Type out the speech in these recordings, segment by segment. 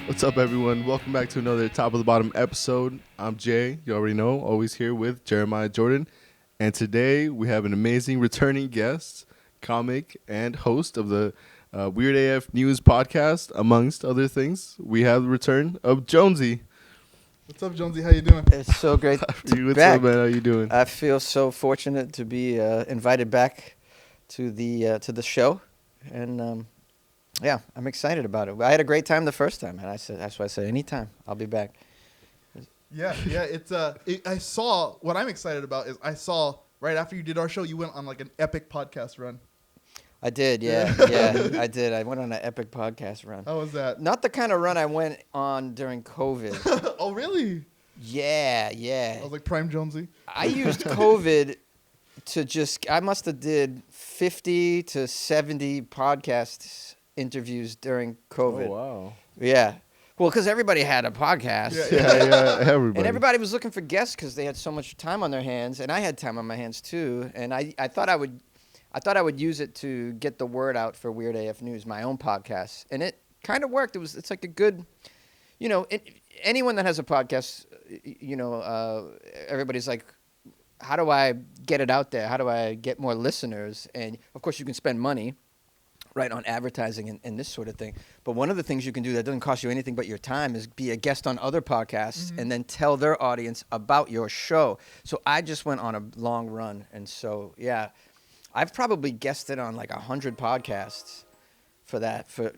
What's up, everyone? Welcome back to another Top of the Bottom episode. I'm Jay. You already know, always here with Jeremiah Jordan. And today we have an amazing returning guest, comic and host of the Weird AF News podcast, amongst other things. We have the return of Jonesy. What's up, Jonesy? How you doing? It's so great to be What's back. up, man? How you doing? I feel so fortunate to be invited back to the show, and yeah, I'm excited about it. I had a great time the first time, and that's why I said anytime I'll be back. Yeah. I saw what I'm excited about is I saw right after you did our show, you went on like an epic podcast run. I did, yeah, I did. I went on an epic podcast run. How was that? Not the kind of run I went on during COVID. Oh, really? Yeah. I was like Prime Jonesy. I used COVID I must have did 50 to 70 podcast interviews during COVID. Oh, wow. Yeah. Well, because everybody had a podcast. Yeah, everybody. And everybody was looking for guests because they had so much time on their hands, and I had time on my hands too. And I thought I would use it to get the word out for Weird AF News, my own podcast, and it kind of worked. It's like a good, anyone that has a podcast, everybody's like, how do I get it out there? How do I get more listeners? And of course, you can spend money. Right, on advertising and this sort of thing. But one of the things you can do that doesn't cost you anything but your time is be a guest on other podcasts and then tell their audience about your show. So I just went on a long run. And so, yeah, I've probably guested on like 100 podcasts for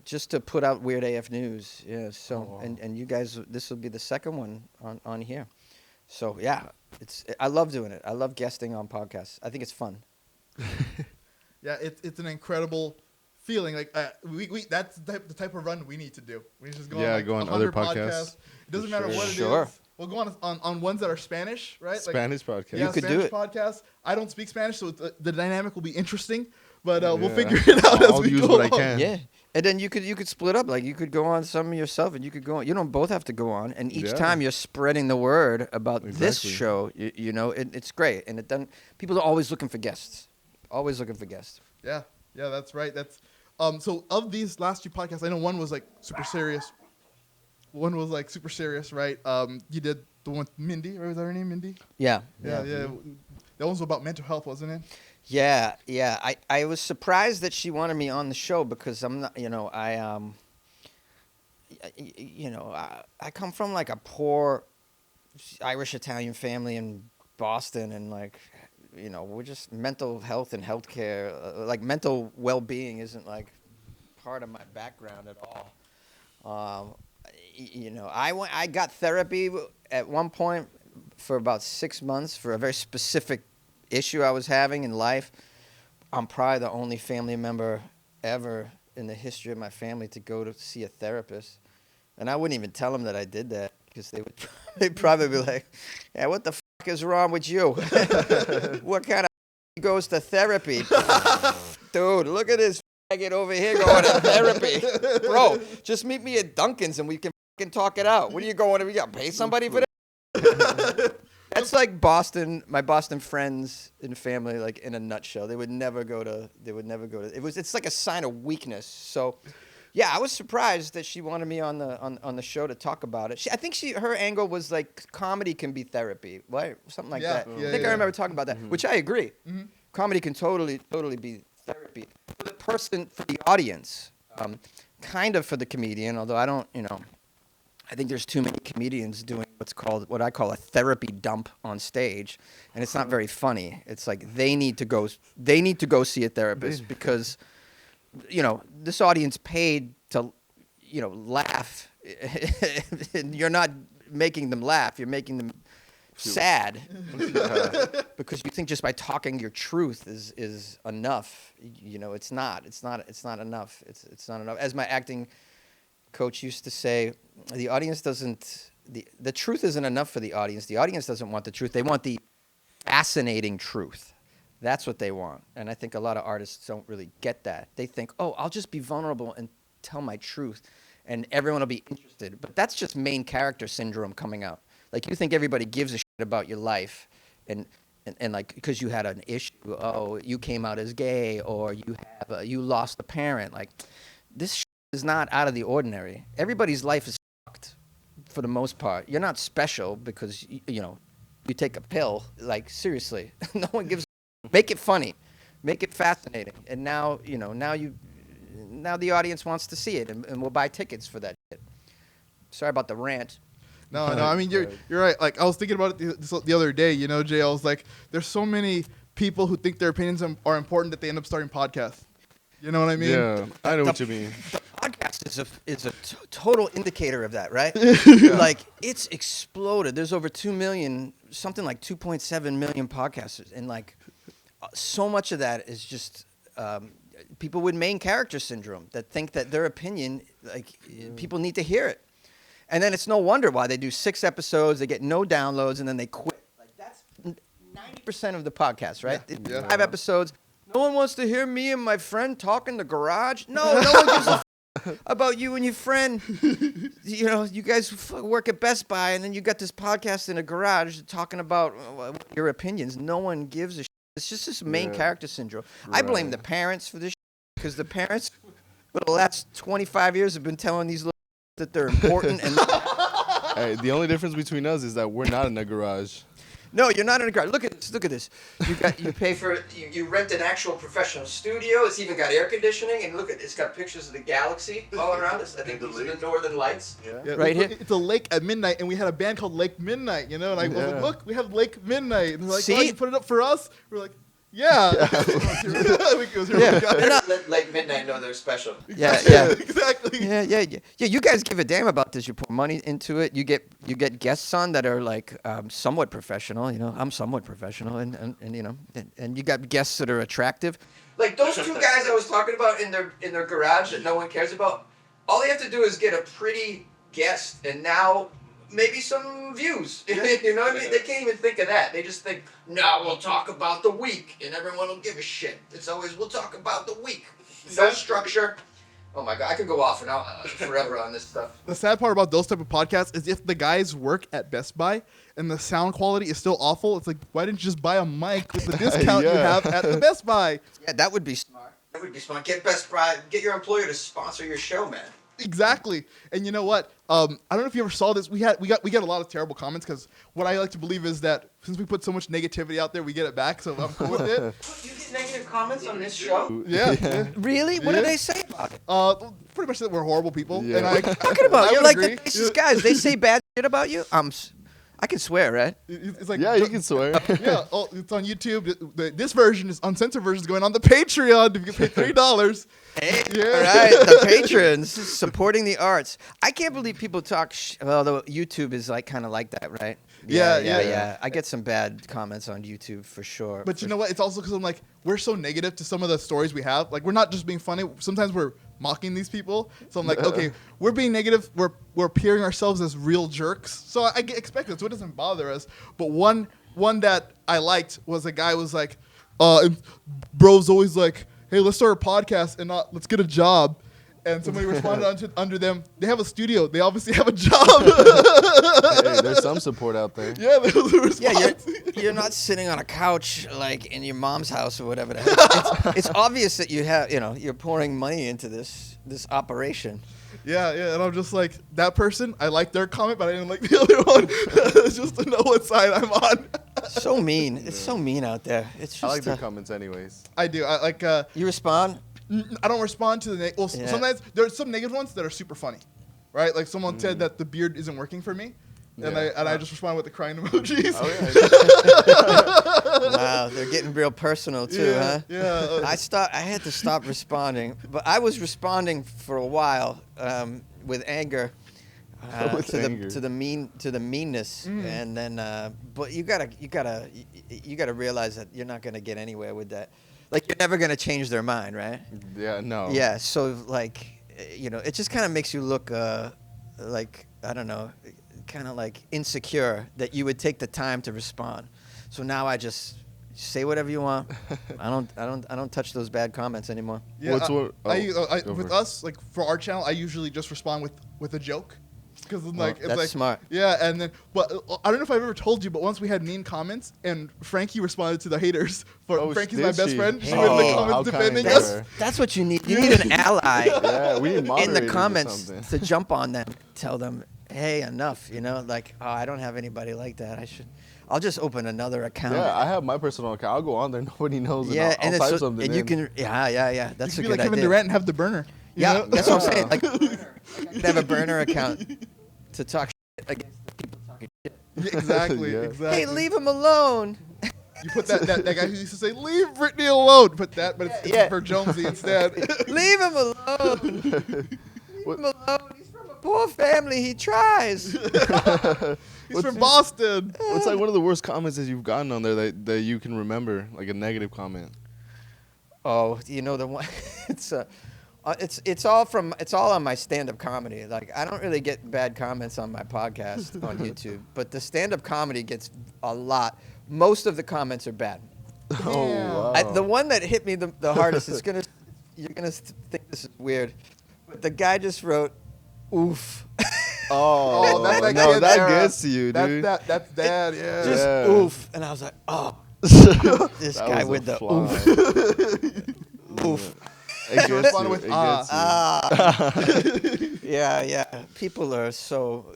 just to put out Weird AF News. Yeah, so, wow. and you guys, this will be the second one on here. So, yeah, I love doing it. I love guesting on podcasts. I think it's fun. Yeah, it's an incredible feeling. Like we that's the type of run we need to do. We just go on other 100 podcasts. It doesn't matter what it Sure. is. We'll go on ones that are Spanish, right? Spanish podcast. Yeah, You could Spanish do it. podcast. I don't speak Spanish, so the dynamic will be interesting. But Yeah. we'll figure it out as I'll we use go what I along. can. Yeah, and then you could split up. Like you could go on some yourself, and you could go on. You don't both have to go on. And each Yeah. time you're spreading the word about this Exactly. show. It's great, and it doesn't. People are always looking for guests. Always looking for guests. Yeah, that's right. That's so of these last two podcasts, I know one was like super serious. One was like super serious, right? You did the one with Mindy, right? Was that her name, Mindy? Yeah. Yeah. That one was about mental health, wasn't it? Yeah. I was surprised that she wanted me on the show because I'm not. I come from like a poor Irish Italian family in Boston, and like. We're just mental health and healthcare, like mental well-being isn't like part of my background at all. I got therapy at one point for about 6 months for a very specific issue I was having in life. I'm probably the only family member ever in the history of my family to go to see a therapist. And I wouldn't even tell them that I did that because they'd probably be like, yeah, what the is wrong with you? What kind of goes to therapy? Dude, look at this faggot over here going to therapy. Bro, just meet me at Dunkin's and we can talk it out. What are you going to? You got to pay somebody for that? That's like Boston, my Boston friends and family, like in a nutshell. They would never go to, it's like a sign of weakness. So yeah, I was surprised that she wanted me on the show to talk about it. I think her angle was like comedy can be therapy, right? Something like that. I think I remember talking about that, which I agree. Mm-hmm. Comedy can totally be therapy for the person, for the audience, kind of for the comedian. Although I don't, I think there's too many comedians doing what I call a therapy dump on stage, and it's not very funny. It's like they need to go see a therapist because. This audience paid to, laugh. You're not making them laugh. You're making them sad because you think just by talking your truth is enough. It's not. It's not enough. It's not enough. As my acting coach used to say, the audience doesn't. The truth isn't enough for the audience. The audience doesn't want the truth. They want the fascinating truth. That's what they want. And I think a lot of artists don't really get that. They think, oh, I'll just be vulnerable and tell my truth, and everyone will be interested. But that's just main character syndrome coming out. Like, you think everybody gives a shit about your life, and like, because you had an issue, oh, you came out as gay, or you lost a parent. Like, this shit is not out of the ordinary. Everybody's life is fucked for the most part. You're not special because you take a pill. Like seriously, no one gives. Make it funny, make it fascinating, and now now the audience wants to see it, and we'll buy tickets for that shit. Sorry about the rant. No. I mean, you're right. Like I was thinking about it the other day. Jay, I was like, there's so many people who think their opinions are important that they end up starting podcasts. You know what I mean? Yeah, I know what you mean. The podcast is a total indicator of that, right? Like it's exploded. There's over 2 million, something like 2.7 million podcasters, and like so much of that is just people with main character syndrome that think that their opinion, like people need to hear it, and then it's no wonder why they do 6 episodes, they get no downloads, and then they quit. Like that's 90% of the podcast, right? Yeah. 5 episodes. No one wants to hear me and my friend talk in the garage. No one gives a about you and your friend. You guys work at Best Buy, and then you got this podcast in a garage talking about your opinions. No one gives a shit. It's just this main character syndrome. I blame the parents for this because the parents for the last 25 years have been telling these little that they're important. And Hey, the only difference between us is that we're not in a garage. no, you're not in a garage. Look at this. You pay for it. You rent an actual professional studio. It's even got air conditioning, and look at it's got pictures of the galaxy all around us. I think these are the northern lights. Yeah, Right here. It's a lake at midnight, and we had a band called Lake Midnight. And I was like, look, we have Lake Midnight. And they're like, See? oh, you put it up for us? We're like, yeah. They're not let Lake Midnight know they're special. Yeah. Exactly. Yeah. You guys give a damn about this. You put money into it. You get guests on that are like somewhat professional. I'm somewhat professional, and you got guests that are attractive. Like those 2 guys I was talking about in their garage that no one cares about. All they have to do is get a pretty guest, and now maybe some views. You know what I mean? They can't even think of that. They just think, no, we'll talk about the week, and everyone will give a shit. It's always, we'll talk about the week. No structure. Oh my God, I could go off and on forever on this stuff. The sad part about those type of podcasts is if the guys work at Best Buy and the sound quality is still awful, it's like, why didn't you just buy a mic with the discount you have at the Best Buy? Yeah, that would be smart. Get Best Buy, get your employer to sponsor your show, man. Exactly. And you know what? I don't know if you ever saw this. We get a lot of terrible comments because what I like to believe is that since we put so much negativity out there, we get it back. So I'm cool with it. You get negative comments on this show? Yeah. Really? What do they say about it? Pretty much that we're horrible people. Yeah. And I Talking about you're like agree. the nicest guys. They say bad shit about you. I can swear, right? It's like Yeah, you can swear. Yeah, it's on YouTube. This version is uncensored version is going on the Patreon. If you can pay $3. Hey, Yeah. all right, the patrons supporting the arts. I can't believe people talk. Although YouTube is like kind of like that, right? Yeah. I get some bad comments on YouTube for sure. But you know what? It's also because I'm like, we're so negative to some of the stories we have. Like, we're not just being funny. Sometimes we're mocking these people. So I'm like, okay, we're being negative. We're appearing ourselves as real jerks. So I expect it. So it doesn't bother us. But one that I liked was a guy was like, bro's always like, hey, let's start a podcast and not let's get a job. And somebody responded under them, they have a studio. They obviously have a job. Hey, there's some support out there. Yeah, there was a response. Yeah, you're not sitting on a couch like in your mom's house or whatever. It's obvious that you have, you're pouring money into this operation. Yeah, and I'm just like, that person, I like their comment, but I didn't like the other one. Just to know what side I'm on. So mean. It's so mean out there. It's just I like their comments anyways. I do. I like. You respond? I don't respond to the Yeah. sometimes there's some negative ones that are super funny, right? Like someone said that the beard isn't working for me, and I just respond with the crying emojis. Oh, yeah. Wow, they're getting real personal too, huh? Yeah. I had to stop responding, but I was responding for a while with anger. With anger. To the meanness, and then but you gotta realize that you're not gonna get anywhere with that. Like you're never gonna change their mind, right? Yeah, no. Yeah, so like it just kind of makes you look like I don't know, kind of like insecure that you would take the time to respond. So now I just say whatever you want. I don't touch those bad comments anymore. Yeah, What's what? with go for it. us, like for our channel, I usually just respond with a joke. Because like it's that's like smart. Yeah, and then but I don't know if I've ever told you, but once we had mean comments, and Frankie responded to the haters. Frankie's my did best she? friend. She Hey. went in the Oh, how comments defending kind of us. her. That's what you need. You need an ally Yeah, we need in moderators the or comments something. to jump on them, tell them, hey, enough. Like, oh, I don't have anybody like that. I'll just open another account. Yeah, I have my personal account. I'll go on there. Nobody knows. Yeah, and I'll type it's something and you in. can, yeah. That's You a could be good like Kevin idea. Durant and have the burner. you Yeah, know? that's what I'm saying. Like, to have a burner account to talk shit against the people talking shit. Yeah, exactly. Yeah. Exactly. Hey, leave him alone. You put that guy who used to say, "Leave Britney alone." Put that, but it's Yeah. for Jonesy instead. Leave him alone. Leave him alone. He's from a poor family. He tries. He's from Boston. What's like one of the worst comments that you've gotten on there that you can remember, like a negative comment? Oh, the one. It's all on my stand-up comedy. Like, I don't really get bad comments on my podcast on YouTube, but the stand-up comedy gets a lot. Most of the comments are bad. Oh, wow. The one that hit me the hardest you're gonna think this is weird, but the guy just wrote, "Oof." Oh, that's that no, kid that era. gets to you, dude. That's dad. Yeah. Just Yeah. oof, and I was like, oh, this That guy was with a the fly. oof. It gets responded you. with, It gets Yeah. People are so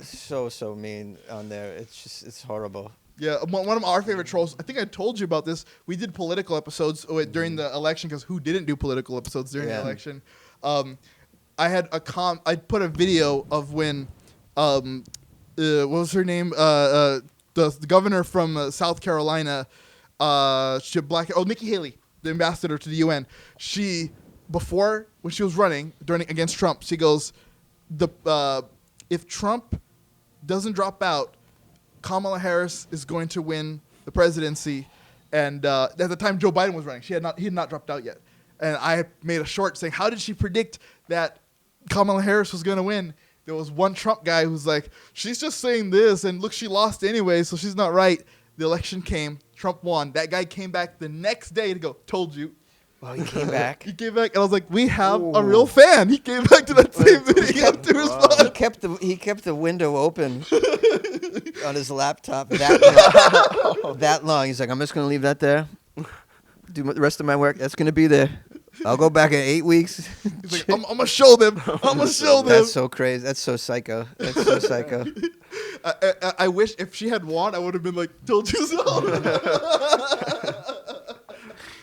mean on there. It's horrible. Yeah, one of our favorite trolls. I think I told you about this. We did political episodes during the election because who didn't do political episodes during the election? I had I put a video of when, what was her name? The governor from South Carolina, Nikki Haley, the ambassador to the UN. When she was running against Trump, she goes, if Trump doesn't drop out, Kamala Harris is going to win the presidency. And at the time Joe Biden was running, he had not dropped out yet. And I made a short saying, how did she predict that Kamala Harris was going to win? There was one Trump guy who's like, she's just saying this, and look, she lost anyway, so she's not right. The election came, Trump won. That guy came back the next day to go, told you. Well, he came back. He came back, and I was like, we have a real fan. He came back to that same video to respond. He kept the window open on his laptop that long. He's like, I'm just gonna leave that there. Do the rest of my work. That's gonna be there. I'll go back in 8 weeks. He's like, I'm gonna show them. I'm gonna show them. That's so crazy. That's so psycho. I wish if she had won, I would have been like, told you so.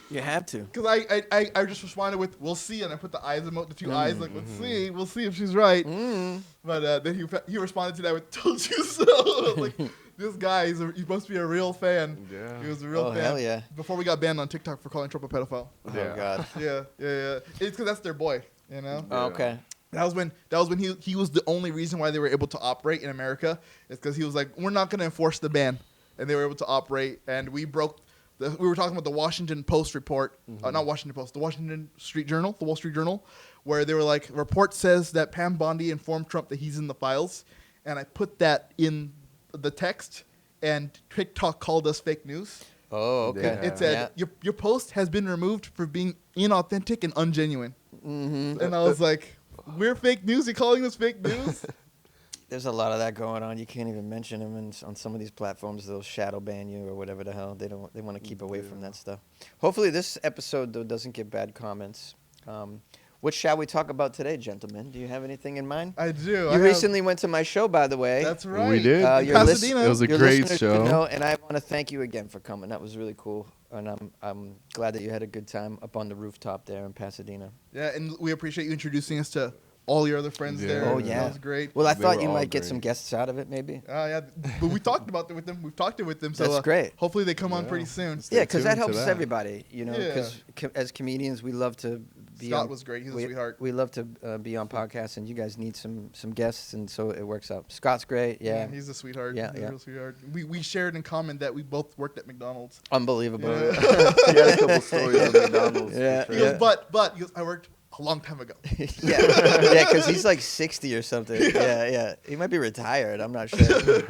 You have to. Because I just responded with, we'll see, and I put the eyes emote, the two eyes, like, we'll see if she's right. But then he responded to that with, told you so. Like, this guy, he must be a real fan. Yeah. He was a real fan. Hell yeah. Before we got banned on TikTok for calling Trump a pedophile. Oh God. Yeah. It's because that's their boy, you know? Oh, okay. That was when he was the only reason why they were able to operate in America. It's because he was like, we're not going to enforce the ban. And they were able to operate, and we broke... We were talking about the Washington Post report, not Washington Post, the Washington Street Journal, the Wall Street Journal, where they were like, report says that Pam Bondi informed Trump that he's in the files. And I put that in the text, and TikTok called us fake news. Oh, okay. Yeah. It said, your post has been removed for being inauthentic and ungenuine. And I was like, we're fake news? You're calling us fake news? There's a lot of that going on. You can't even mention them on some of these platforms. They'll shadow ban you or whatever the hell. They want to keep away from that stuff. Hopefully this episode though doesn't get bad comments. What shall we talk about today, gentlemen? Do you have anything in mind? I do. You recently went to my show, by the way. That's right. We did. Your Pasadena. It was a your great listeners show. should know, and I want to thank you again for coming. That was really cool, and I'm glad that you had a good time up on the rooftop there in Pasadena. Yeah, and we appreciate you introducing us to all your other friends there. Oh yeah, That was great. Well, I They thought were you all might get great. some guests out of it, maybe. Yeah, but we talked about it with them. We've talked it with them. So That's great. Hopefully they come on pretty soon. Stay Yeah, because that tuned to helps that. everybody, Yeah. because as comedians, we love to be Scott on, was great. He's a we, sweetheart. We love to be on podcasts, and you guys need some guests, and so it works out. Scott's great, yeah. He's a sweetheart. Yeah, He's yeah. a real sweetheart. We shared in common that we both worked at McDonald's. Unbelievable. Yeah. He had a couple stories on McDonald's. Yeah, for He sure. goes, but he goes, I worked a long time ago. yeah, because he's like 60 or something. Yeah. He might be retired. I'm not sure.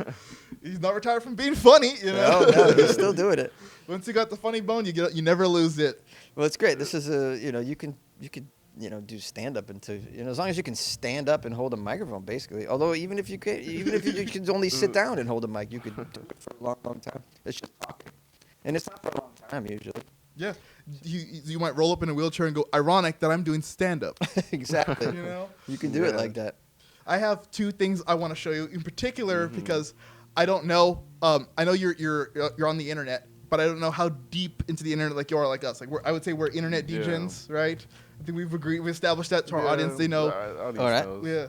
He's not retired from being funny, you know. No, he's still doing it. Once you got the funny bone, you never lose it. Well, it's great. This is you could do stand up until as long as you can stand up and hold a microphone, basically. Although even if you could only sit down and hold a mic, you could do it for a long, long time. It's just talking, and it's not for a long time usually. Yeah, you might roll up in a wheelchair and go, ironic that I'm doing stand up. Exactly. You can do it like that. I have two things I want to show you in particular because I don't know. I know you're on the internet, but I don't know how deep into the internet like you are like us. Like I would say we're internet degens, right? I think we established that to our audience. They know. All right. Yeah.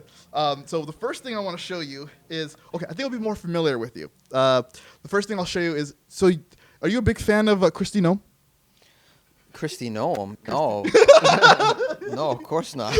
So the first thing I want to show you is I think I'll be more familiar with you. The first thing I'll show you is are you a big fan of Kristi Noem? Kristi Noem? No. No, of course not.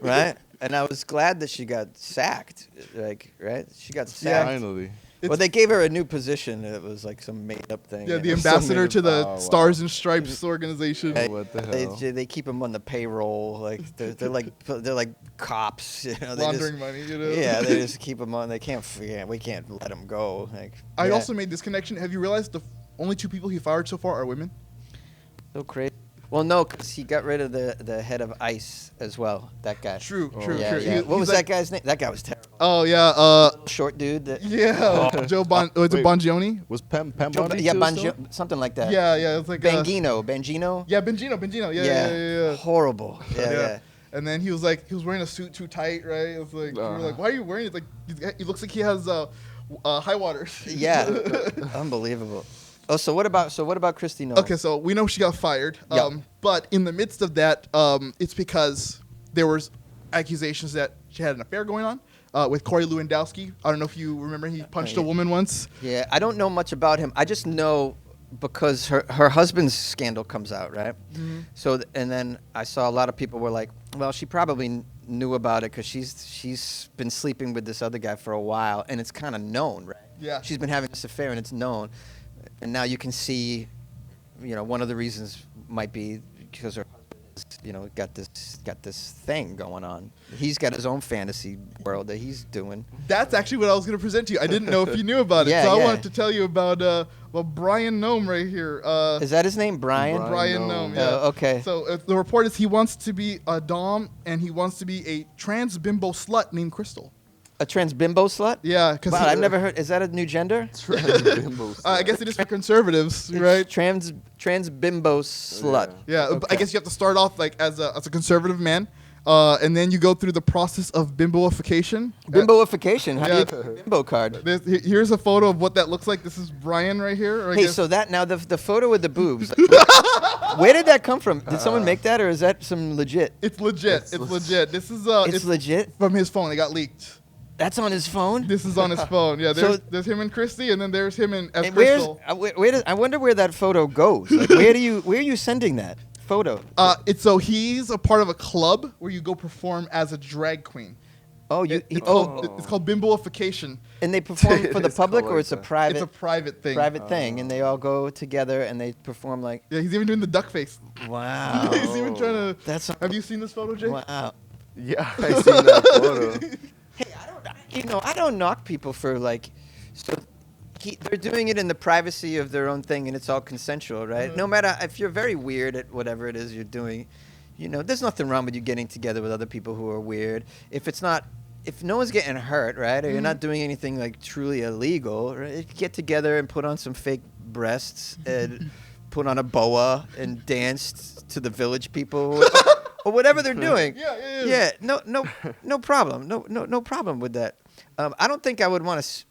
Right? And I was glad that she got sacked. Right? She got sacked. Finally. Well, they gave her a new position. It was like some made-up thing. Yeah, the ambassador to the Stars and Stripes organization. What the hell? They keep them on the payroll. Like they're like cops. Laundering money. Yeah, they just keep them on. We can't let them go. I also made this connection. Have you realized the only two people he fired so far are women? So crazy. Well, no, because he got rid of the head of ICE as well. That guy. True. Yeah. What was that guy's name? That guy was terrible. Oh yeah. Short dude. Joe Bongioni. Was Pam Bondi Yeah, too still? something like that. Yeah. It's like Bangino. Yeah, Bengino. Yeah. Horrible. Yeah. And then he was wearing a suit too tight, right? It was like we were like, why are you wearing it? Like he looks like he has high waters. Yeah. Unbelievable. Oh, so what about Kristi Noem? Okay, so we know she got fired. But in the midst of that, it's because there was accusations that she had an affair going on with Corey Lewandowski. I don't know if you remember, he punched a woman once. Yeah, I don't know much about him. I just know because her husband's scandal comes out, right? Mm-hmm. So and then I saw a lot of people were like, well, she probably knew about it because she's been sleeping with this other guy for a while, and it's kind of known, right? Yeah. She's been having this affair, and it's known. And now you can see, one of the reasons might be because her husband has, got this thing going on. He's got his own fantasy world that he's doing. That's actually what I was going to present to you. I didn't know if you knew about it, I wanted to tell you about Brian Noem right here. Is that his name, Brian? Brian Noem. Yeah. Okay. So the report is he wants to be a dom and he wants to be a trans bimbo slut named Crystal. A trans bimbo slut? Yeah, because wow, I've never heard. Is that a new gender? Trans bimbo slut. I guess it is for conservatives, right? Trans bimbo slut. Yeah, okay. I guess you have to start off like as a conservative man, and then you go through the process of bimboification. Bimboification. How do you get a bimbo card? Here's a photo of what that looks like. This is Brian right here. Hey, so that now the photo with the boobs. Where did that come from? Did someone make that, or is that some legit? It's legit. It's legit. This is it's legit from his phone. It got leaked. That's on his phone? This is on his phone. Yeah, there's him and Kristi, and then there's him and Crystal. I wonder where that photo goes. Like, where are you sending that photo? He's a part of a club where you go perform as a drag queen. Oh, it's called Bimboification. And they perform for the public, or it's a private? It's a private thing. Private thing, and they all go together and they perform like. Yeah, he's even doing the duck face. Wow. He's even trying to. Have you seen this photo, Jake? Wow. Yeah, I seen that photo. Hey, I don't knock people for like, they're doing it in the privacy of their own thing, and it's all consensual, right? No matter if you're very weird at whatever it is you're doing, there's nothing wrong with you getting together with other people who are weird. If no one's getting hurt, right, or you're not doing anything like truly illegal, right? Get together and put on some fake breasts and put on a boa and dance to the Village People. Or whatever they're doing. Yeah. No problem. No problem with that. I don't think I would want to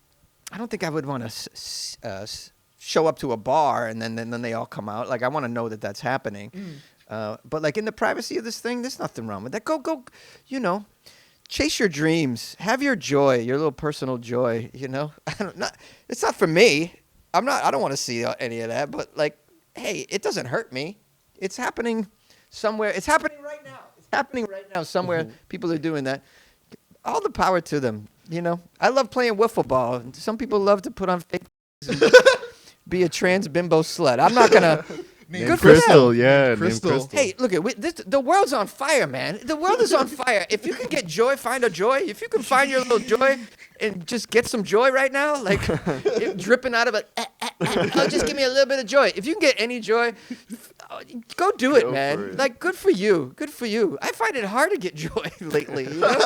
show up to a bar and then they all come out. Like I want to know that that's happening. But like in the privacy of this thing, there's nothing wrong with that. Go. Chase your dreams. Have your joy, your little personal joy. It's not for me. I don't want to see any of that. But like, hey, it doesn't hurt me. It's happening somewhere. It's happening right now. It's happening right now somewhere. People are doing that. All the power to them. I love playing wiffle ball. Some people love to put on fake and be a trans bimbo slut. I'm not gonna. Good Crystal, yeah. Crystal. Hey, look at this. The world's on fire, man. The world is on fire. If you can get joy, find a joy. If you can find your little joy and just get some joy right now, like dripping out of it. Oh, just give me a little bit of joy. If you can get any joy, go do it, Go for man. it. Like, good for you. Good for you. I find it hard to get joy lately. You know?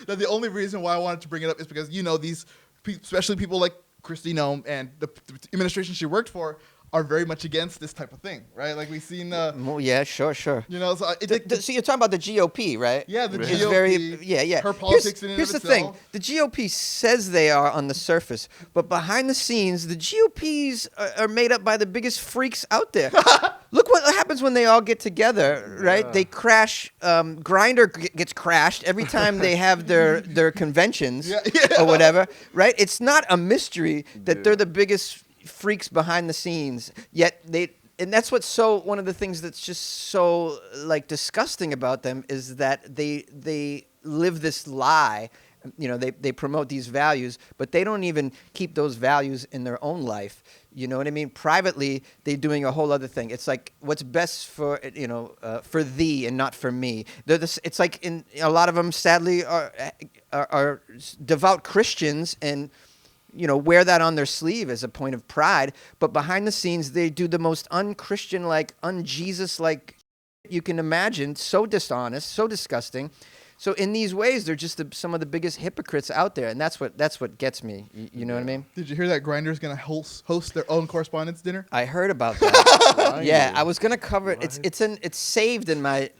Now, the only reason why I wanted to bring it up is because these, especially people like Christy Nome and the administration she worked for, are very much against this type of thing, right? Like we've seen. Well, yeah, sure. So So you're talking about the GOP, right? yeah, the It's GOP. very, yeah. Her politics in and Here's of the thing: itself. the GOP says they are on the surface, but behind the scenes, the GOPs are made up by the biggest freaks out there. Look what happens when they all get together, right? Yeah. They crash. Grinder gets crashed every time they have their conventions or whatever, right? It's not a mystery that they're the biggest freaks behind the scenes. Yet and that's what's one of the things that's just so like disgusting about them is that they live this lie. They promote these values, but they don't even keep those values in their own life. You know what I mean? Privately, they're doing a whole other thing. It's like what's best for for thee and not for me. It's like a lot of them, sadly, are devout Christians and wear that on their sleeve as a point of pride. But behind the scenes, they do the most un-Christian-like, un-Jesus-like you can imagine. So dishonest, so disgusting. So in these ways, they're just some of the biggest hypocrites out there, and that's what gets me. You know what I mean? Did you hear that Grindr's gonna host their own correspondence dinner? I heard about that. Yeah, Grindr. I was gonna cover it. It's saved in my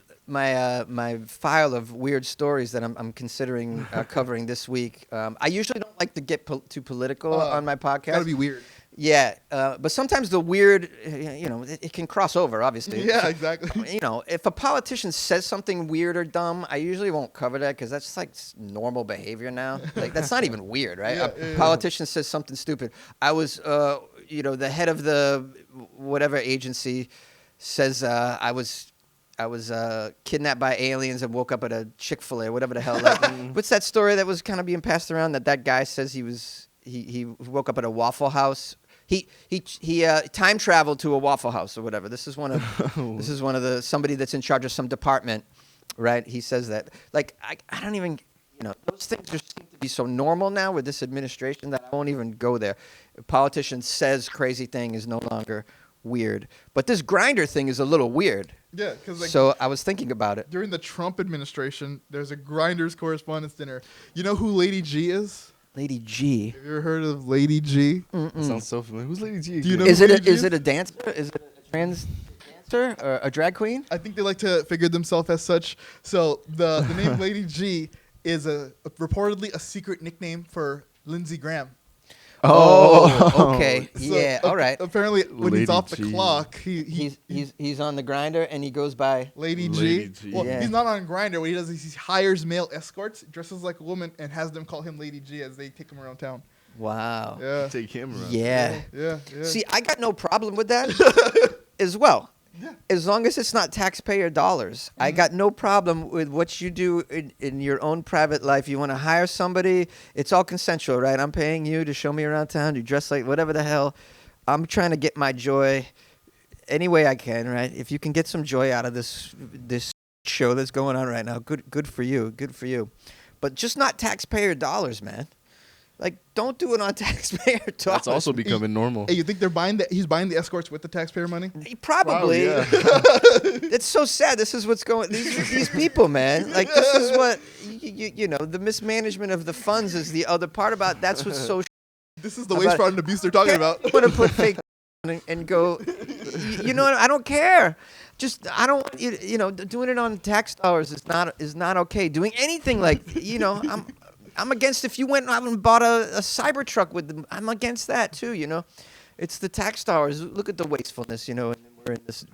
file of weird stories that I'm considering covering this week. I usually don't like to get too political on my podcast. Gotta be weird. Yeah, but sometimes the weird, it can cross over, obviously. Yeah, exactly. If a politician says something weird or dumb, I usually won't cover that because that's like normal behavior now. Like that's not even weird, right? A politician says something stupid. I was, the head of the whatever agency says I was kidnapped by aliens and woke up at a Chick-fil-A, whatever the hell. Like, what's that story that was kind of being passed around that guy says he woke up at a Waffle House? He time traveled to a Waffle House or whatever. This is one of somebody that's in charge of some department, right? He says that. Like I don't even those things just seem to be so normal now with this administration that I won't even go there. A politician says crazy thing is no longer weird, but this Grindr thing is a little weird. Yeah, because So I was thinking about it. during the Trump administration, there's a Grindr's correspondence dinner. You know who Lady G is? Lady G. Have you ever heard of Lady G? Sounds so familiar. Who's Lady G? Do you again? know Is who it Lady G is it a dancer? Is it a trans dancer or a drag queen? I think they like to figure themselves as such. So the name Lady G is reportedly a secret nickname for Lindsey Graham. Oh, okay. So, Yeah, all right. Apparently, when he's Lady off the G. clock, he's He's on the grinder and he goes by. Lady Lady G. G. Well, Yeah. he's not on Grindr. What he does is he hires male escorts, dresses like a woman, and has them call him Lady G as they take him around town. Wow. Yeah. Take him around. Yeah. Yeah. See, I got no problem with that as well. Yeah. As long as it's not taxpayer dollars. I got no problem with what you do in your own private life. You want to hire somebody, it's all consensual, right? I'm paying you to show me around town. You dress like whatever the hell. I'm trying to get my joy any way I can, right? If you can get some joy out of this show that's going on right now, good for you. Good for you. But just not taxpayer dollars, man. Like, don't do it on taxpayer dollars. That's also becoming normal. Hey, you think he's buying the escorts with the taxpayer money? Probably. yeah. It's so sad. This is what's going. These people, man. Like this is what the mismanagement of the funds is the other part about. That's what's so. This is the waste, fraud, and abuse they're talking about. I'm gonna put fake and go. You know what? I don't care. Just I don't. Doing it on tax dollars is not okay. Doing anything like I'm against if you went out and bought a Cybertruck with them. I'm against that too. It's the tax dollars. Look at the wastefulness. And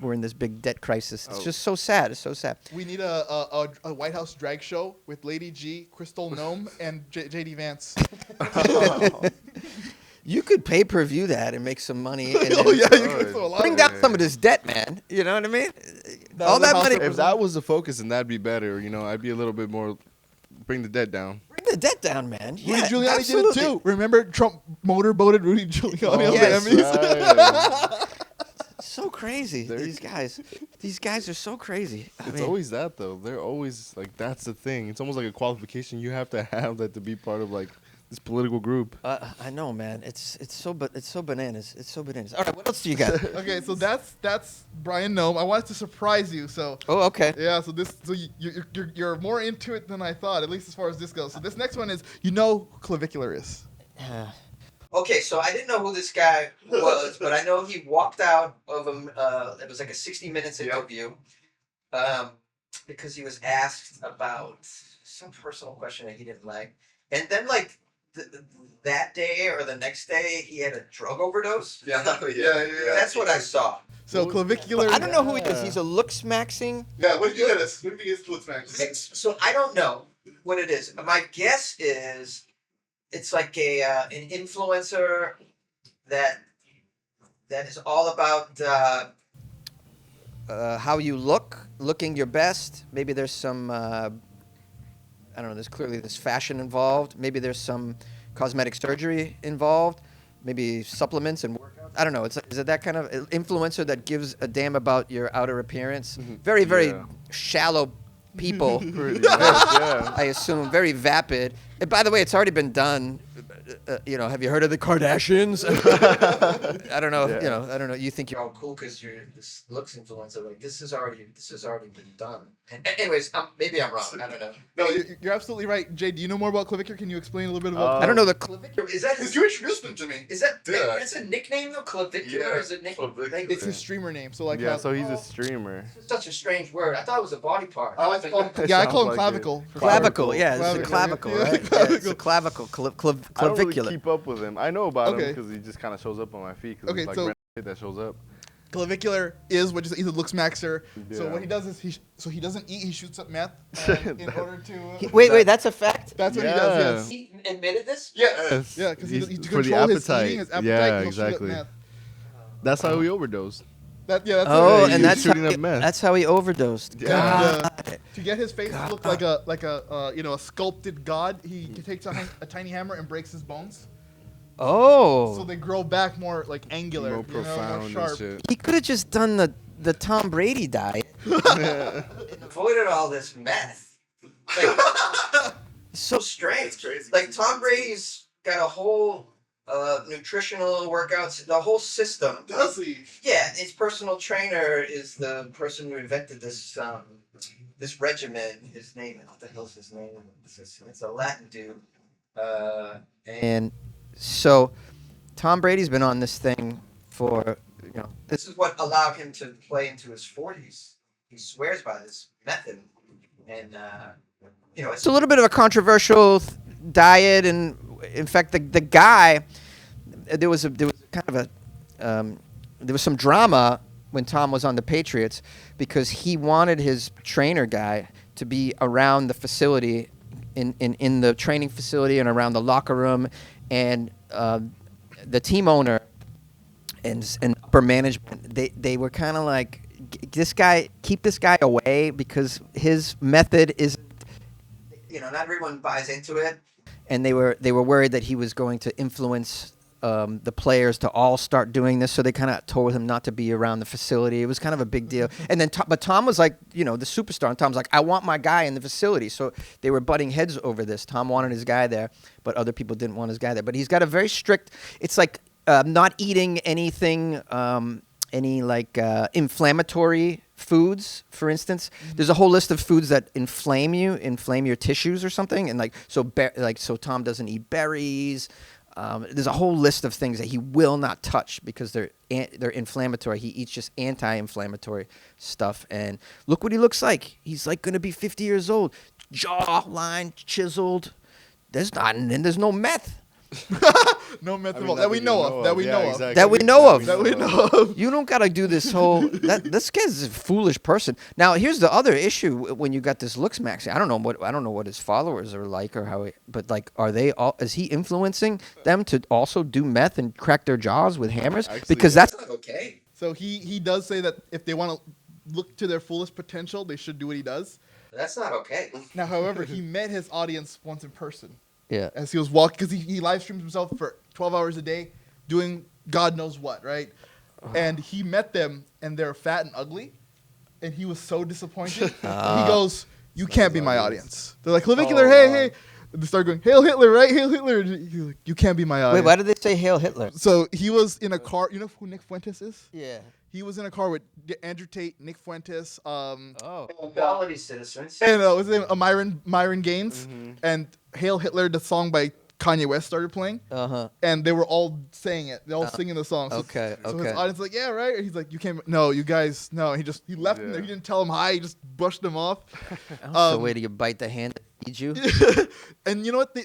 we're in this big debt crisis. It's just so sad. It's so sad. We need a White House drag show with Lady G, Crystal Gnome, and JD Vance. You could pay-per-view that and make some money. And Oh yeah, you Oh, can throw a lot. bring of down some of this debt, man. You know what I mean? That All was that a money. house If that was the focus, then that'd be better. I'd be a little bit more. Bring the debt down. Bring the debt down, man. Rudy Yeah, Giuliani absolutely. did it too. Remember Trump motorboated Rudy Giuliani on yes. the Emmys? Right. So crazy. These guys are so crazy. I It's mean, always that though. They're always like that's the thing. It's almost like a qualification you have to have that to be part of like this political group. I know, man. It's so bananas. It's so bananas. All right, what else do you got? Okay, so that's Brian Gnome. I wanted to surprise you, so Oh, okay. yeah. So you're more into it than I thought, at least as far as this goes. So this next one is, who Clavicular is. Okay, so I didn't know who this guy was, but I know he walked out of it was like a 60 Minutes interview, because he was asked about some personal question that he didn't like, and then like that day or the next day he had a drug overdose. Yeah. That's what I saw. So Clavicular. I don't know who he is. He's a looksmaxxing. Yeah, what do you get us? What do you get looksmaxxing? So I don't know what it is. My guess is it's like an influencer that is all about how you looking your best. Maybe there's some I don't know. There's clearly this fashion involved. Maybe there's some cosmetic surgery involved. Maybe supplements and workouts. I don't know. Is it that kind of influencer that gives a damn about your outer appearance? Very, very shallow people. Pretty much, yeah. I assume very vapid. And by the way, it's already been done. Have you heard of the Kardashians? I don't know. Yeah. I don't know. You think you're all cool because you're this looks influencer. Like this has already been done. And anyways, maybe I'm wrong. I don't know. No, you're absolutely right. Jay, do you know more about Clavicular? Can you explain a little bit about? I don't know the clavicular. Is that Because you introduced them to me. Is that Yeah. that's a nickname though? Clavicular Yeah, is a nickname. clavicular. It's his streamer name. So like. Yeah, so he's a streamer. It's such a strange word. I thought it was a body part. I like to call them. Yeah, I Sounds call him like clavicle. it. Clavicle, yeah, it's a Clavicle. clavicle, Yeah, right? clavicle. Yeah, it's a clavicle, I don't really clavicular. keep up with him. I know about him Okay. because he just kind of shows up on my feed. Cause Okay, he's like so- random kid that shows up. Clavicular is what he's a looksmaxer. So Yeah. what he does is he doesn't eat. He shoots up meth in order to. Wait, that's a fact. That's what he does. Yes. He admitted this? Yes. Yeah, because He's- to for the control his appetite. eating, his appetite, Yeah, he'll shoot up exactly. meth. That's how he overdosed. That's Oh, it. He and was that's shooting up meth. that's how he overdosed. Yeah. God. To get his face to look like a sculpted god, he takes a tiny hammer and breaks his bones, so Oh, they grow back more like angular, More profound more and sharp. shit. he could have just done the Tom Brady diet. And avoided all this meth. Like, so strange. It's crazy. Like Tom Brady's got a whole nutritional workouts, the whole system. Does he? Yeah, his personal trainer is the person who invented this this regimen. His name, what the hell's his name? It's a Latin dude. And so Tom Brady's been on this thing for, this is what allowed him to play into his 40s. He swears by this method. And, it's a little bit of a controversial diet. And in fact, the guy, there was kind of there was some drama when Tom was on the Patriots because he wanted his trainer guy to be around the facility, in the training facility and around the locker room, and the team owner and upper management, they were kind of like, keep this guy away because his method is, not everyone buys into it, and they were worried that he was going to influence the players to all start doing this, so they kind of told him not to be around the facility. It was kind of a big deal. And then, but Tom was like, the superstar, and Tom's like, I want my guy in the facility. So they were butting heads over this. Tom wanted his guy there, but other people didn't want his guy there. But he's got a very strict, it's like not eating anything, any like inflammatory foods, for instance. There's a whole list of foods that inflame your tissues or something. And so Tom doesn't eat berries. There's a whole list of things that he will not touch because they're inflammatory. He eats just anti-inflammatory stuff. And look what he looks like. He's like going to be 50 years old. Jawline chiseled. There's no meth. No meth involved that we know of. That we know of. That we know of. That we know of. You don't gotta do this whole. This guy's a foolish person. Now, here's the other issue when you got this looksmaxxing. I don't know what his followers are like or how. But like, are they all? Is he influencing them to also do meth and crack their jaws with hammers? Actually, Because that's not okay. So he does say that if they want to look to their fullest potential, they should do what he does. That's not okay. Now, however, he met his audience once in person. Yeah. As he was walking, because he live streams himself for 12 hours a day, doing God knows what, right? And he met them, and they're fat and ugly, and he was so disappointed. He goes, "You can't be my audience." They're like, "Clavicular, hey, They started going, "Hail Hitler!" Right? Hail Hitler! He's like, "You can't be my eye." Wait, why did they say Hail Hitler? So he was in a car. You know who Nick Fuentes is? Yeah. He was in a car with Andrew Tate, Nick Fuentes, Oh. Quality citizens. and what's his name? Myron Gaines, and "Hail Hitler," the song by Kanye West, started playing, and they were all saying it. They all singing the song. So, Okay, So okay. his audience was like, "Yeah, right." And he's like, "You can't. No, you guys. No." He left him there. He didn't tell him hi. He just brushed him off. So wait till you bite the hand that feeds you. And you know what?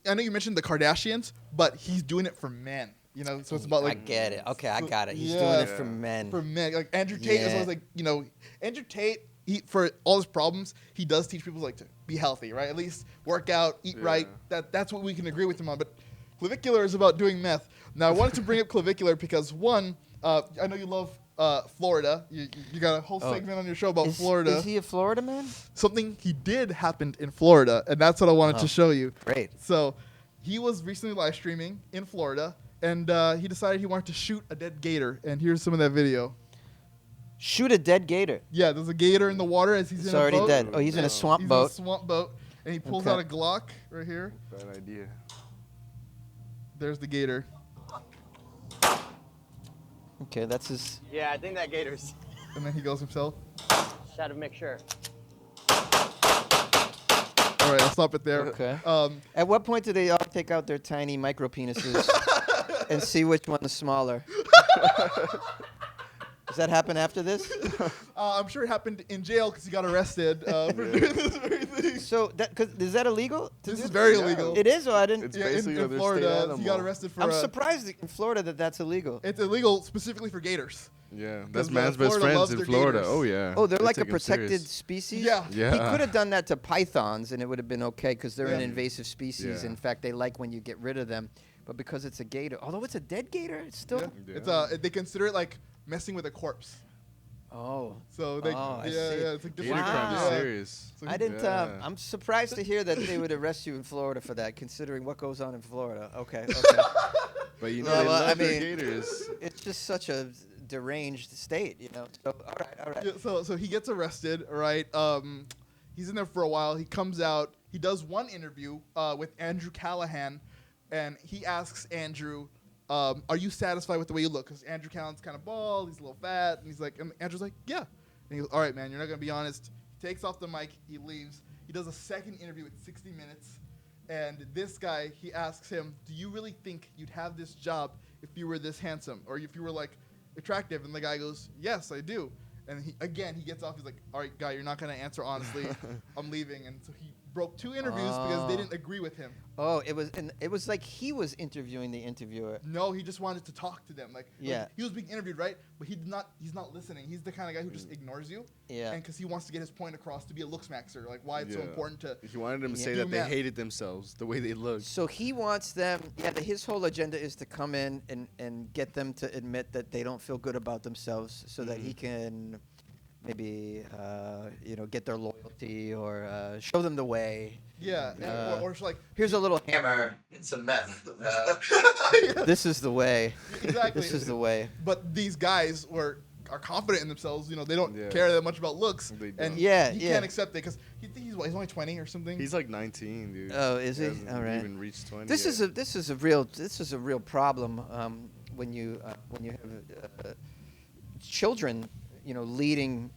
I know you mentioned the Kardashians, but he's doing it for men. You know, so it's about like. I get it. Okay, I got it. He's Yeah. doing it for men. For men, like Andrew Tate is Yeah. always like, you know, Andrew Tate. For all his problems, he does teach people like to be healthy, right? At least work out, eat right. That's what we can agree with him on. But clavicular is about doing meth. Now I wanted to bring up clavicular because one, I know you love Florida. You got a whole segment on your show about Florida. Is he a Florida man? Something he did happened in Florida, and that's what I wanted to show you. Great. So he was recently live streaming in Florida, and he decided he wanted to shoot a dead gator. And here's some of that video. Shoot a dead gator. Yeah, there's a gator in the water as he's It's in a already boat. dead. Oh, he's in a swamp He's boat. in a swamp boat, and he pulls Okay. out a Glock right here. Bad idea. There's the gator. Okay, that's his. Yeah, I think that gator's. And then he goes himself. Just had to make sure. All right, I'll stop it there. Okay. At what point do they all take out their tiny micro penises and see which one is smaller? Does that happen after this? I'm sure it happened in jail because he got arrested for doing this very thing. So, is that illegal? This is very illegal. It is, or I didn't. It's Yeah, basically in their state Florida, animal. he got arrested for. I'm surprised in Florida that's illegal. It's illegal specifically for gators. Yeah, Because, that's man's best Florida friends loves in their Florida. gators. Oh yeah. Oh, they're They like a take 'em protected serious. species? Yeah. Yeah. He could have done that to pythons and it would have been okay because they're an Yeah. invasive species. Yeah. In fact, they like when you get rid of them. But because it's a gator, although it's a dead gator, it's still. Yeah. Yeah. It's they consider it like messing with a corpse. Oh. So they, Oh, I yeah, see. yeah, it's like Gator different. crime is Wow. serious. So I he- didn't. Yeah. I'm surprised to hear that they would arrest you in Florida for that, considering what goes on in Florida. Okay. But you know, Yeah, they well, love I their mean- gators. It's just such a deranged state, you know. So, all right. Yeah, so he gets arrested, right? He's in there for a while. He comes out. He does one interview with Andrew Callahan, and he asks Andrew, "Are you satisfied with the way you look?" Because Andrew Callahan's kind of bald, he's a little fat, and he's like, and Andrew's like, "Yeah." And he goes, "All right, man, you're not gonna be honest." He takes off the mic. He leaves. He does a second interview at 60 Minutes, and this guy, he asks him, "Do you really think you'd have this job if you were this handsome, or if you were like attractive?" And the guy goes, "Yes, I do." And he gets off. He's like, "All right, guy, you're not gonna answer honestly. I'm leaving." And so he broke 2 interviews because they didn't agree with him. Oh, it was like he was interviewing the interviewer. No, he just wanted to talk to them. Like, Yeah. he was being interviewed, right? But he's not listening. He's the kind of guy who just ignores you. Yeah. And because he wants to get his point across to be a looksmaxxer, like why it's so Yeah. important to. He wanted them to Yeah. say Do that they math. hated themselves, the way they looked. So he wants them. Yeah, his whole agenda is to come in and get them to admit that they don't feel good about themselves, so that he can maybe get their loyalty or show them the way. Yeah. And, or it's like Here's a little hammer. It's a meth. This is the way. exactly. This is the way. But these guys are confident in themselves. You know, they don't Yeah. care that much about looks. They don't. And Yeah, he yeah. can't accept it because he's only 20 or something. He's like 19, dude. Oh, is he? hasn't All right. Even reached 20. This yet. is a real problem when you have children, leading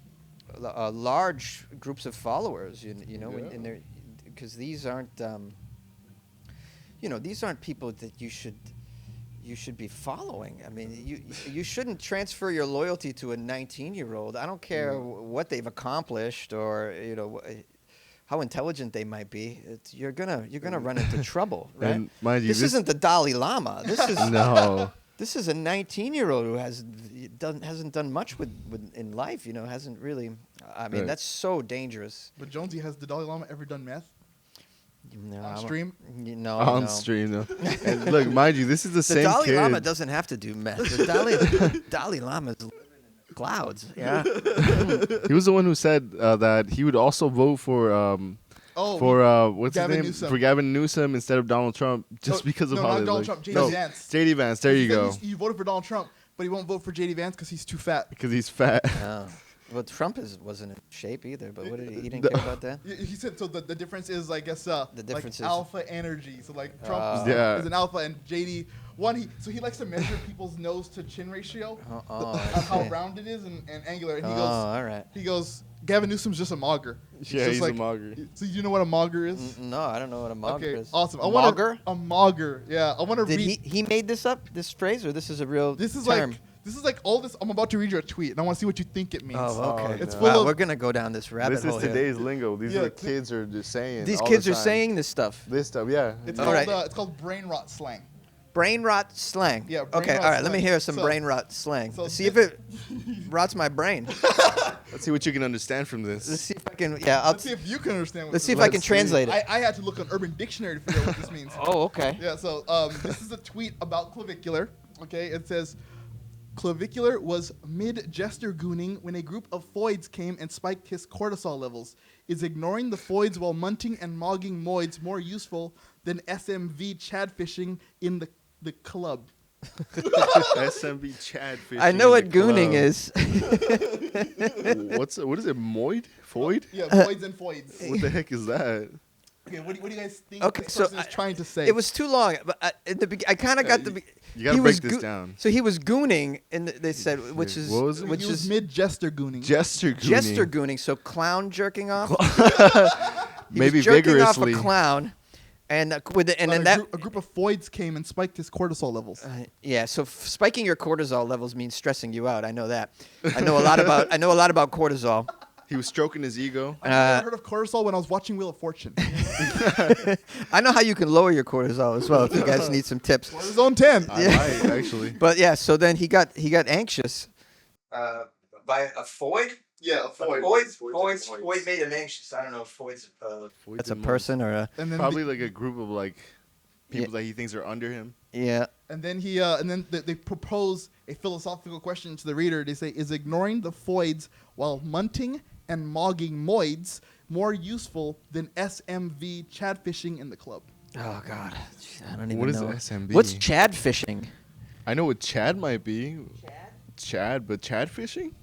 large groups of followers. You know, Yeah. and they're because these aren't people that you should be following. I mean, you shouldn't transfer your loyalty to a 19-year-old. I don't care what they've accomplished or how intelligent they might be. You're gonna run into trouble, right? And mind you, This isn't the Dalai Lama. This is No. this is a 19-year-old who hasn't done much with in life. Hasn't really. I mean, Right. that's so dangerous. But Jonesy, has the Dalai Lama ever done meth? No, On I don't- stream? No, On no. stream, though. And look, mind you, this is the The same Dalai kid. Lama doesn't have to do meth. The Dalai Lama's living in the clouds. Yeah. He was the one who said that he would also vote for what's Gavin his name Newsom. for Gavin Newsom instead of Donald Trump just because of no, how not they Donald look. Trump, JD No, Vance. JD Vance. There He you said go. He voted for Donald Trump, but he won't vote for JD Vance because he's too fat. Because he's fat. Oh. Well, Trump wasn't in shape either, but what did he didn't care about that? He said so. The difference is, I guess, difference is- like alpha energy. So like Trump Yeah. is an alpha, and JD he likes to measure people's nose to chin ratio, I of how see. round it is and angular. And he Oh, goes, all right. Gavin Newsom's just a mogger. Yeah, just he's a mogger. So you know what a mogger is? No, I don't know what a mogger Okay, is. awesome. Mogger? A mogger. Yeah, I want to Did read. he made this up, this phrase, or this is a real This is term? like all this. I'm about to read you a tweet, and I want to see what you think it means. Oh, okay. It's no. full Wow, of. we're gonna go down this rabbit This hole is here. today's lingo. These Yeah, are the kids are just saying. These all kids the are time. saying this stuff. this stuff. Yeah. It's All called right. it's called brain rot slang. Brain rot slang. Yeah, brain Okay, rot all right. Let me slang. hear some So- brain rot slang. so See if it rots my brain. Let's see what you can understand from Let's this. see if I can. Yeah, Let's see if you can understand. What let's this see if is. I can Let's see. translate it. I had to look on Urban Dictionary to figure out what this means. Oh, okay. Yeah, so this is a tweet about clavicular. Okay, it says, clavicular was mid-jester gooning when a group of foids came and spiked his cortisol levels. Is ignoring the foids while munting and mogging moids more useful than SMV chadfishing in the club? SMB Chad fishing. I know in what the gooning club. is. What is it? Moid? Foid? Yeah, foids and foids. What the heck is that? Okay, what do you guys think Okay, this so person is trying to say? It was too long, but I kind of got the. You gotta he break was this down. So he was gooning, and they said, which is What was it? which he was is mid-jester gooning. Jester gooning. jester gooning. So clown jerking off. He Maybe was jerking vigorously. off a clown, and with it, and But then a group of foids came and spiked his cortisol levels. yeah. So spiking your cortisol levels means stressing you out. I know that. I know a lot about cortisol. He was stroking his ego. I heard of cortisol when I was watching Wheel of Fortune. I know how you can lower your cortisol as well. If you guys need some tips. Cortisone 10. I might, actually. But yeah, so then he got anxious. By a foid. Yeah, a foid. Foid made him anxious. I don't know if foid's that's a person or a And then Probably like a group of like people that he thinks are under him. yeah. And then they propose a philosophical question to the reader. They say, is ignoring the foids while munting and mogging moids more useful than SMV chadfishing in the club? Oh God, I don't even What is know. SMB? What's Chad fishing? I know what Chad might be. Chad, but Chad fishing?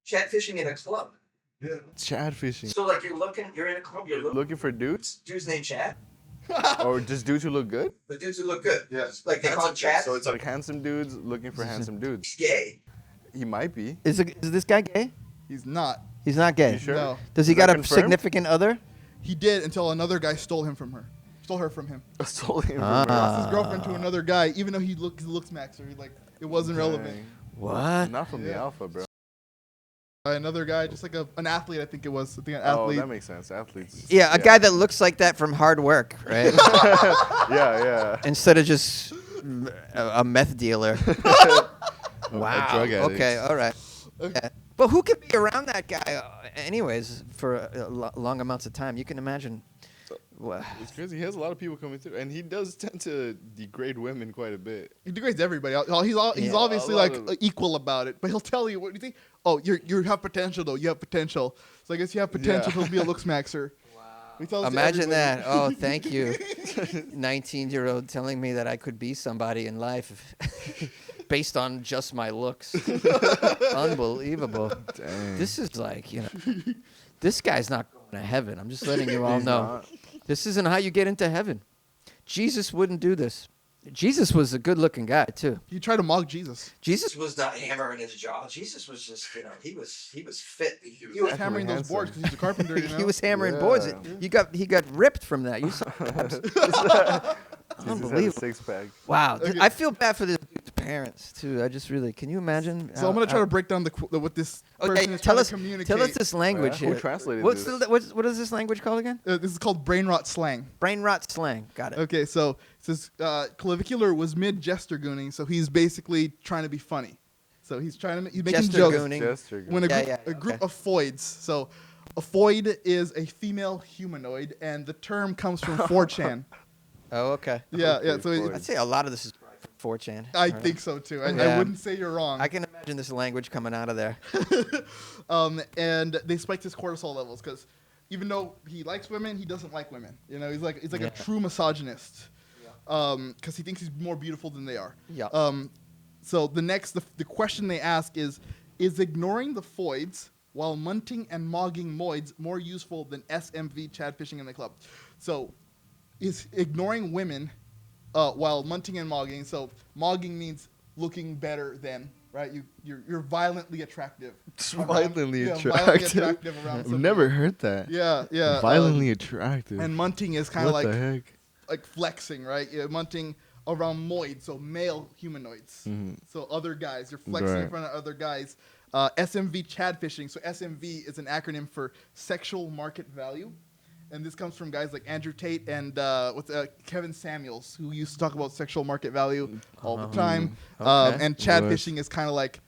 Chad fishing in a club. Chad fishing. So like you're in a club, you're Looking for dudes? dude's named Chad. Or just dudes who look good? The dudes who look good. Yes. Like they call it Chad. So it's like handsome dudes looking for handsome dudes. Gay. He might be. Is this guy gay? He's not. He's not gay. You sure? No. Does he Is got that a confirmed? significant other? He did until another guy stole her from him. Stole him from Lost her. his girlfriend to another guy, even though he looks maxer. Like it wasn't relevant. Dang. What? Not from the Yeah. alpha, bro. Another guy, just like an athlete, I think it was. I think an Oh, athlete. that makes sense. Athletes. Yeah, a guy that looks like that from hard work, right? Yeah. Instead of just a meth dealer. Wow. A drug addict. Okay, all right. Yeah. But who could be around that guy, anyways, for long amounts of time? You can imagine. It's crazy. He has a lot of people coming through, and he does tend to degrade women quite a bit. He degrades everybody. He's Yeah. obviously A lot like of- equal about it, but he'll tell you, what do you think? Oh, you have potential though. You have potential. So I guess you have potential Yeah. to be a looks maxer. Wow. Imagine that. Oh, thank you. 19-year-old telling me that I could be somebody in life based on just my looks. Unbelievable. Dang. This is like, this guy's not going to heaven. I'm just letting you all He's know. not. This isn't how you get into heaven. Jesus wouldn't do this. Jesus was a good-looking guy too. He tried to mock Jesus. Jesus was not hammering his jaw. Jesus was just, he was fit. He was Definitely hammering those handsome. boards because he's a carpenter. You know? He was hammering Yeah. boards. He got ripped from that. You saw Jesus had a Unbelievable. six-pack. Wow. Okay. I feel bad for this dude's parents too. I just really, can you imagine? So I'm gonna try to break down what this person is tell trying us to communicate. tell us this language Who here. translated What's this? what is this language called again? This is called brain rot slang. Brain rot slang. Got it. Okay, so it says clavicular was mid-jester gooning, so he's basically trying to be funny. So he's making Jester jokes. gooning. Jester When guy. a group okay. of foids. So a foid is a female humanoid, and the term comes from 4chan. Oh, okay. Yeah. Okay, So foid. I'd say a lot of this is from 4chan. I think so too. I Yeah. wouldn't say you're wrong. I can imagine this language coming out of there. And they spiked his cortisol levels because even though he likes women, he doesn't like women. He's like Yeah. a true misogynist. Because he thinks he's more beautiful than they are. Yeah. So the question they ask is ignoring the foids while munting and mogging moids more useful than SMV Chad fishing in the club. So is ignoring women while munting and mogging. So mogging means looking better than, right? You're violently attractive. Violently Yeah, attractive. violently attractive around I've some never people. heard that. Yeah. Violently attractive. And munting is kind of what like the heck? like flexing, right? You're munting around moids, so male humanoids. So other guys, you're flexing in Right. front of other guys. SMV Chad fishing. So SMV is an acronym for sexual market value. And this comes from guys like Andrew Tate and Kevin Samuels, who used to talk about sexual market value all the time. Okay. And Chad Right. fishing is kind of like,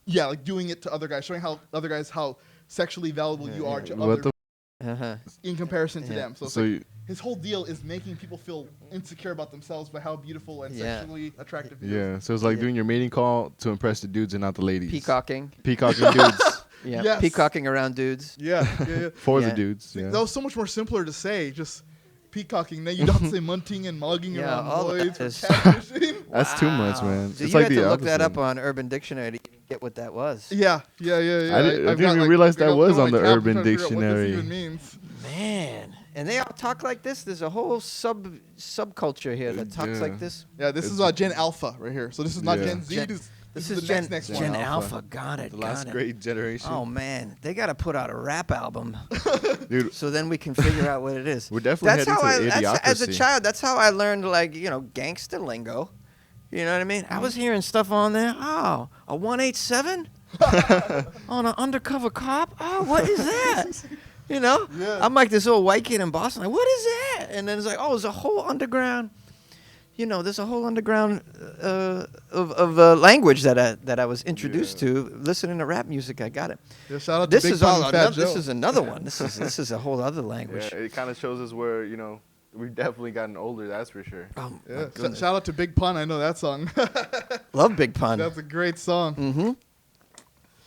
like doing it to other guys, showing how other guys how sexually valuable you are to What other the in comparison to Yeah. them. So, it's So like, you- his whole deal is making people feel insecure about themselves by how beautiful and Yeah. sexually attractive he is. Yeah, so it's like Yeah. doing your mating call to impress the dudes and not the ladies. Peacocking. Peacocking dudes Yeah. Yes. Peacocking around dudes. Yeah. for Yeah. the dudes. See, Yeah. that was so much more simpler to say, just peacocking. Then you don't have to say munting and mogging Yeah, around all boys for this- catfishing. That's too much, Wow. man. So it's you like had the to look that opposite. up on Urban Dictionary to get what that was. Yeah. I didn't I've even got, realize that go was to on my the tab Urban to try to figure out what Dictionary. this even means. Man, and they all talk like this. There's a whole subculture here that talks Yeah. like this. Yeah, this is Gen Alpha right here. So this is not Yeah. Gen Z. Gen- This is is the Gen, next Gen one. Alpha. Alpha. Got it. The got last it. great generation. Oh man, they got to put out a rap album, Dude, so then we can figure out what it is. we're definitely heading to the as a idiocracy. child, that's how I learned, like, gangster lingo. You know what I mean? I was hearing stuff on there. Oh, a 187 on an undercover cop. Oh, what is that? Yeah. I'm like this old white kid in Boston. Like, what is that? And then it's like, oh, there's a whole underground. There's a whole underground of language that I was introduced to listening to rap music. I got it. Yeah, shout out to This Big is Pun all and Fat another. This Joe. is another one. This is a whole other Yeah, language. it kind of shows us where, we've definitely gotten older, that's for sure. Oh my Yeah. goodness. Shout out to Big Pun. I know that song. Love Big Pun. That's a great song. Mm-hmm.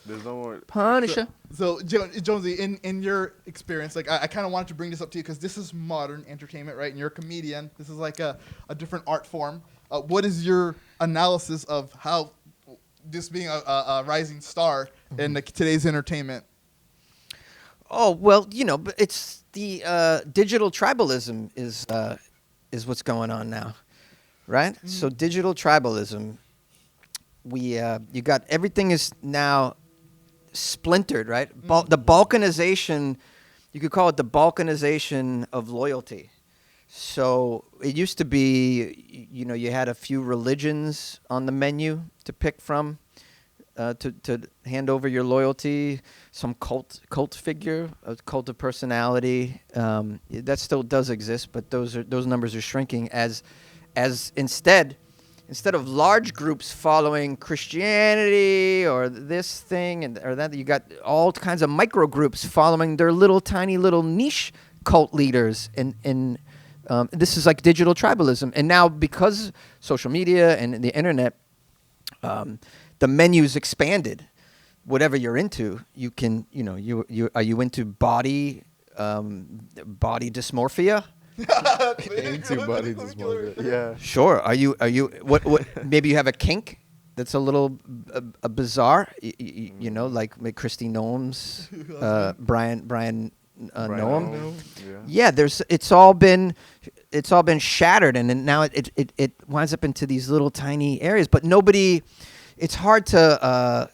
There's no more. Punisher. So, Jonesy, in your experience, like I kind of wanted to bring this up to you because this is modern entertainment, right? And you're a comedian. This is like a different art form. What is your analysis of how this being a rising star in today's entertainment? Oh well, but it's the digital tribalism is what's going on now, right? Mm-hmm. So digital tribalism, you got everything is now splintered, right? The balkanization, you could call it the balkanization of loyalty. So it used to be, you had a few religions on the menu to pick from, to hand over your loyalty. Some cult figure, a cult of personality. That still does exist, but those numbers are shrinking as instead of large groups following Christianity or this thing or that, you got all kinds of micro groups following their tiny little niche cult leaders, and this is like digital tribalism. And now because social media and the internet, the menu's expanded. Whatever you're into, you can, are you into body dysmorphia? Into body dysmorphia. Yeah. Sure. Are you what maybe you have a kink that's a little bizarre, like Christy Noam's, Brian Noam. Yeah. Yeah, it's all been shattered, and then now it winds up into these little tiny areas, but nobody. It's hard to.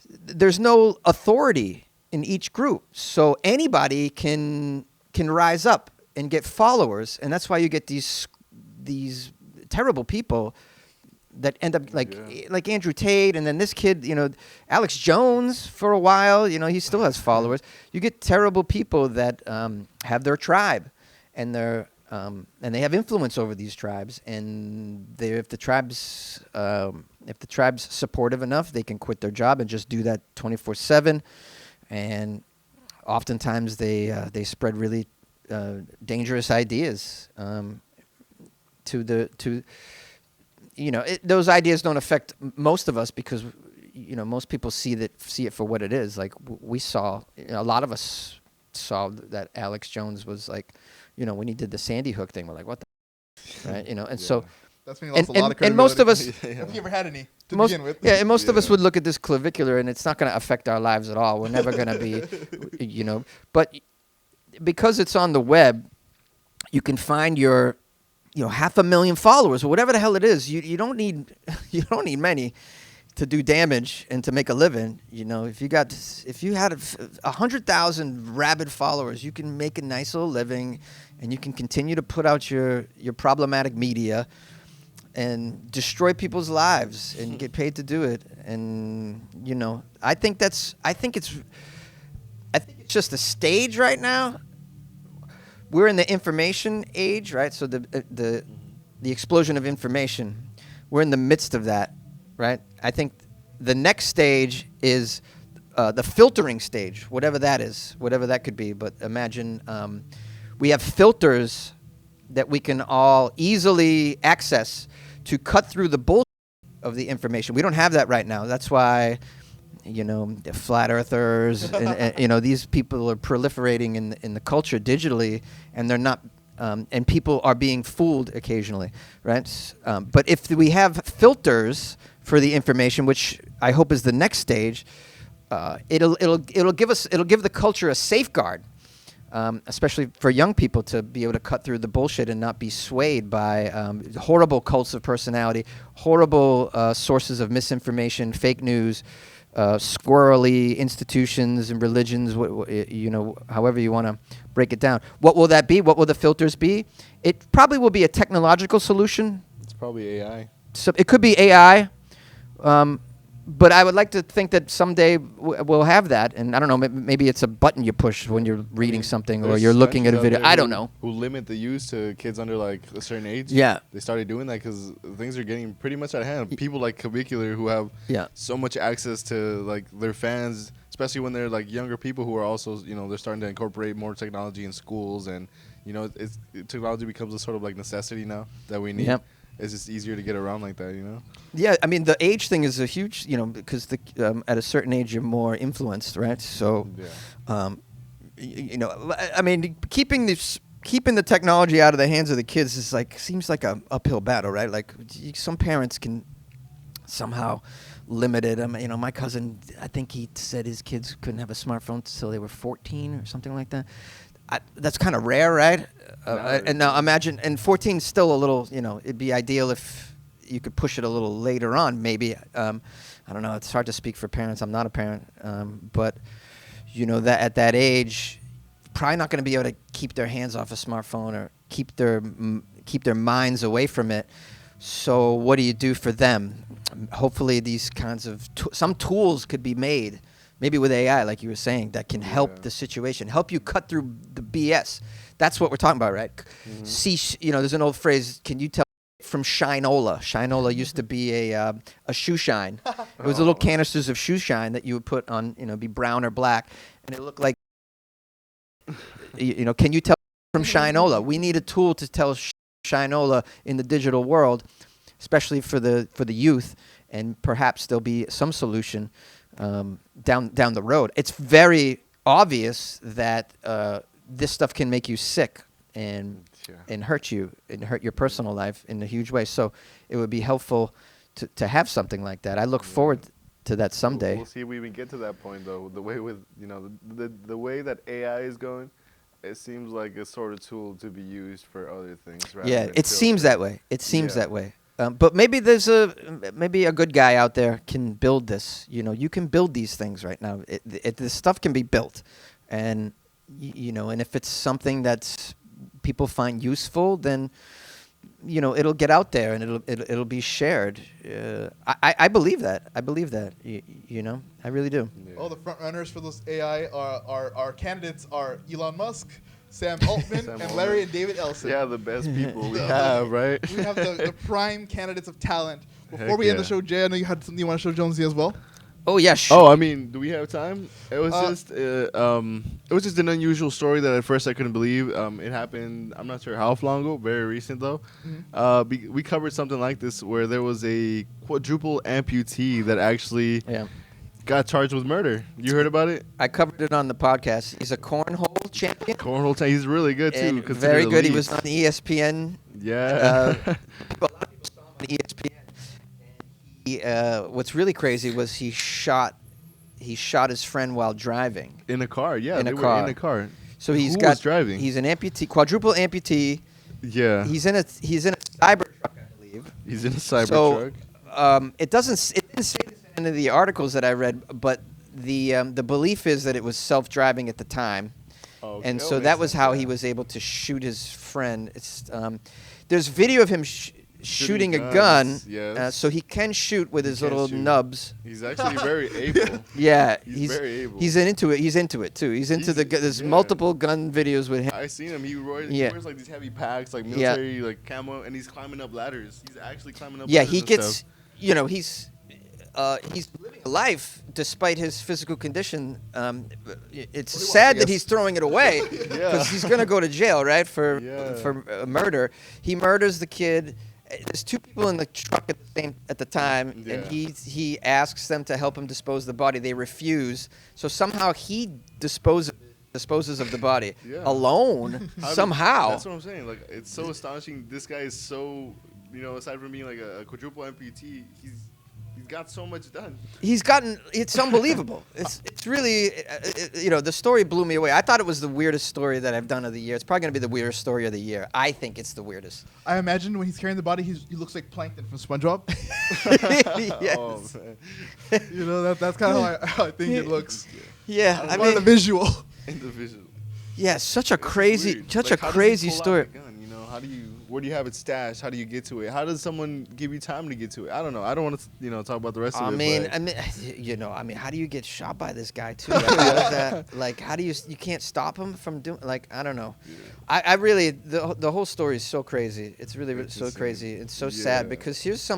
There's no authority in each group, so anybody can rise up and get followers, and that's why you get these terrible people that end up like Andrew Tate, and then this kid, Alex Jones for a while, he still has followers. You get terrible people that have their tribe, and they have influence over these tribes, and if the tribe's supportive enough, they can quit their job and just do that 24/7, and oftentimes they spread really dangerous ideas those ideas don't affect most of us because most people see it for what it is. Like we saw, a lot of us saw that Alex Jones was like, when he did the Sandy Hook thing, we're like, what the right? And so That's when you lost a lot of credibility. and most of us, If you ever had any to most, begin with. yeah, and most of us Yeah. would look at this clavicular, and it's not going to affect our lives at all. We're never going to be, but because it's on the web, you can find your, 500,000 followers or whatever the hell it is. You don't need many to do damage and to make a living. If you had 100,000 rabid followers, you can make a nice little living, and you can continue to put out your problematic media and destroy people's lives and get paid to do it. And I think it's just a stage right now. We're in the information age, right? So the explosion of information, we're in the midst of that, right? I think the next stage is the filtering stage, whatever that is, whatever that could be. But imagine we have filters that we can all easily access to cut through the bullshit of the information. We don't have that right now. That's why, the flat earthers and these people are proliferating in the culture digitally, and they're not, and people are being fooled occasionally, right? But if we have filters for the information, which I hope is the next stage, it'll give the culture a safeguard. Especially for young people to be able to cut through the bullshit and not be swayed by horrible cults of personality, horrible sources of misinformation, fake news, squirrely institutions and religions, however you want to break it down. What will that be? What will the filters be? It probably will be a technological solution. It's probably AI. So it could be AI. But I would like to think that someday we'll have that, and I don't know. Maybe it's a button you push when you're reading something or There's you're looking at a countries out video. there I don't know. Who limit the use to kids under like a certain age. Yeah. They started doing that because things are getting pretty much out of hand. People like Clavicular who have so much access to like their fans, especially when they're like younger people who are also, they're starting to incorporate more technology in schools, and technology becomes a sort of like necessity now that we need. Yep. It's just easier to get around like that, Yeah, I mean the age thing is a huge, because at a certain age you're more influenced, right? So, I mean, keeping the technology out of the hands of the kids seems like a uphill battle, right? Like some parents can somehow limit it. My cousin, I think he said his kids couldn't have a smartphone until they were 14 or something like that. That's kind of rare, right? And now imagine, and 14 is still a little, it'd be ideal if you could push it a little later on, maybe. I don't know. It's hard to speak for parents. I'm not a parent. But, that at that age, probably not going to be able to keep their hands off a smartphone or keep their minds away from it. So what do you do for them? Hopefully these kinds of some tools could be made, maybe with AI, like you were saying, that can help the situation, help you cut through the BS. That's what we're talking about, right? Mm-hmm. See, there's an old phrase, can you tell from Shinola? Shinola used to be a shoe shine. It was little canisters of shoe shine that you would put on, be brown or black, and it looked like, can you tell from Shinola? We need a tool to tell Shinola in the digital world, especially for the youth, and perhaps there'll be some solution down the road. It's very obvious that this stuff can make you sick and hurt you and hurt your personal life in a huge way. So it would be helpful to have something like that. I look forward to that someday. We'll see if we even get to that point, though. The way with the way that AI is going, it seems like a sort of tool to be used for other things. Yeah, it seems that way. It seems that way. But maybe there's a good guy out there can build this. You can build these things right now. This stuff can be built, and and if it's something that people find useful, then it'll get out there and it'll be shared. I believe that. I believe that. I really do. Yeah. Oh, the front runners for those AI are candidates are Elon Musk, Sam Altman, and Larry and David Ellison. Yeah, the best people we have, right? We have the prime candidites of talent. Before we end the show, Jay, I know you had something you want to show Jonesy as well. Oh yeah. Sure. Oh, I mean, do we have time? It was just an unusual story that at first I couldn't believe. It happened. I'm not sure how long ago. Very recent though. Mm-hmm. We covered something like this where there was a quadruple amputee that actually got charged with murder. You heard about it? I covered it on the podcast. He's a cornhole champion. He's really good too. Very good. He was on ESPN. Yeah. A lot of people saw ESPN. What's really crazy was he shot his friend while driving. In a car, yeah. In a they were car. in a car. So he's Who got was driving? He's an amputee, quadruple amputee. Yeah. He's in a cyber truck, I believe. He's in a cyber So, truck. it didn't say this in any of the articles that I read, but the belief is that it was self-driving at the time. Oh, And okay. so Oh, that makes was sense, how yeah. he was able to shoot his friend. There's video of him shooting a gun, guns, yes. so he can shoot with his can little shoot. nubs. He's actually very able. Yeah, He's very able. He's into it. He's into it too. He's into there's yeah. multiple gun videos with him. I seen him. He wears like these heavy packs, like Yeah. military, like camo, and he's climbing up ladders. He's actually climbing up. Yeah, ladders he and gets. stuff. He's living a life despite his physical condition. It's sad that he's throwing it away because he's gonna go to jail, right, for murder. He murders the kid. There's two people in the truck at the time, and he asks them to help him dispose of the body. They refuse, so somehow he disposes of the body alone somehow. That's what I'm saying. Like, it's so astonishing. This guy is so, aside from being like a quadruple amputee, he's got so much done. It's unbelievable. It's really, the story blew me away. I thought it was the weirdest story that I've done of the year. It's probably going to be the weirdest story of the year. I think it's the weirdest. I imagine when he's carrying the body, he looks like Plankton from SpongeBob. Yes. Oh, man. That's kind of how I think it looks. Yeah, I mean, the visual. Individual. Yeah, such a It's crazy, weird. such Like, a how does he crazy pull out story. the gun, where do you have it stashed? How do you get to it? How does someone give you time to get to it? I don't know. I don't want to, talk about the rest of it. How do you get shot by this guy too? Like, how does that, like, how do you can't stop him from doing, like, I don't know. Yeah. I really, the whole story is so crazy. It's really so insane. crazy. It's so Yeah. sad because there's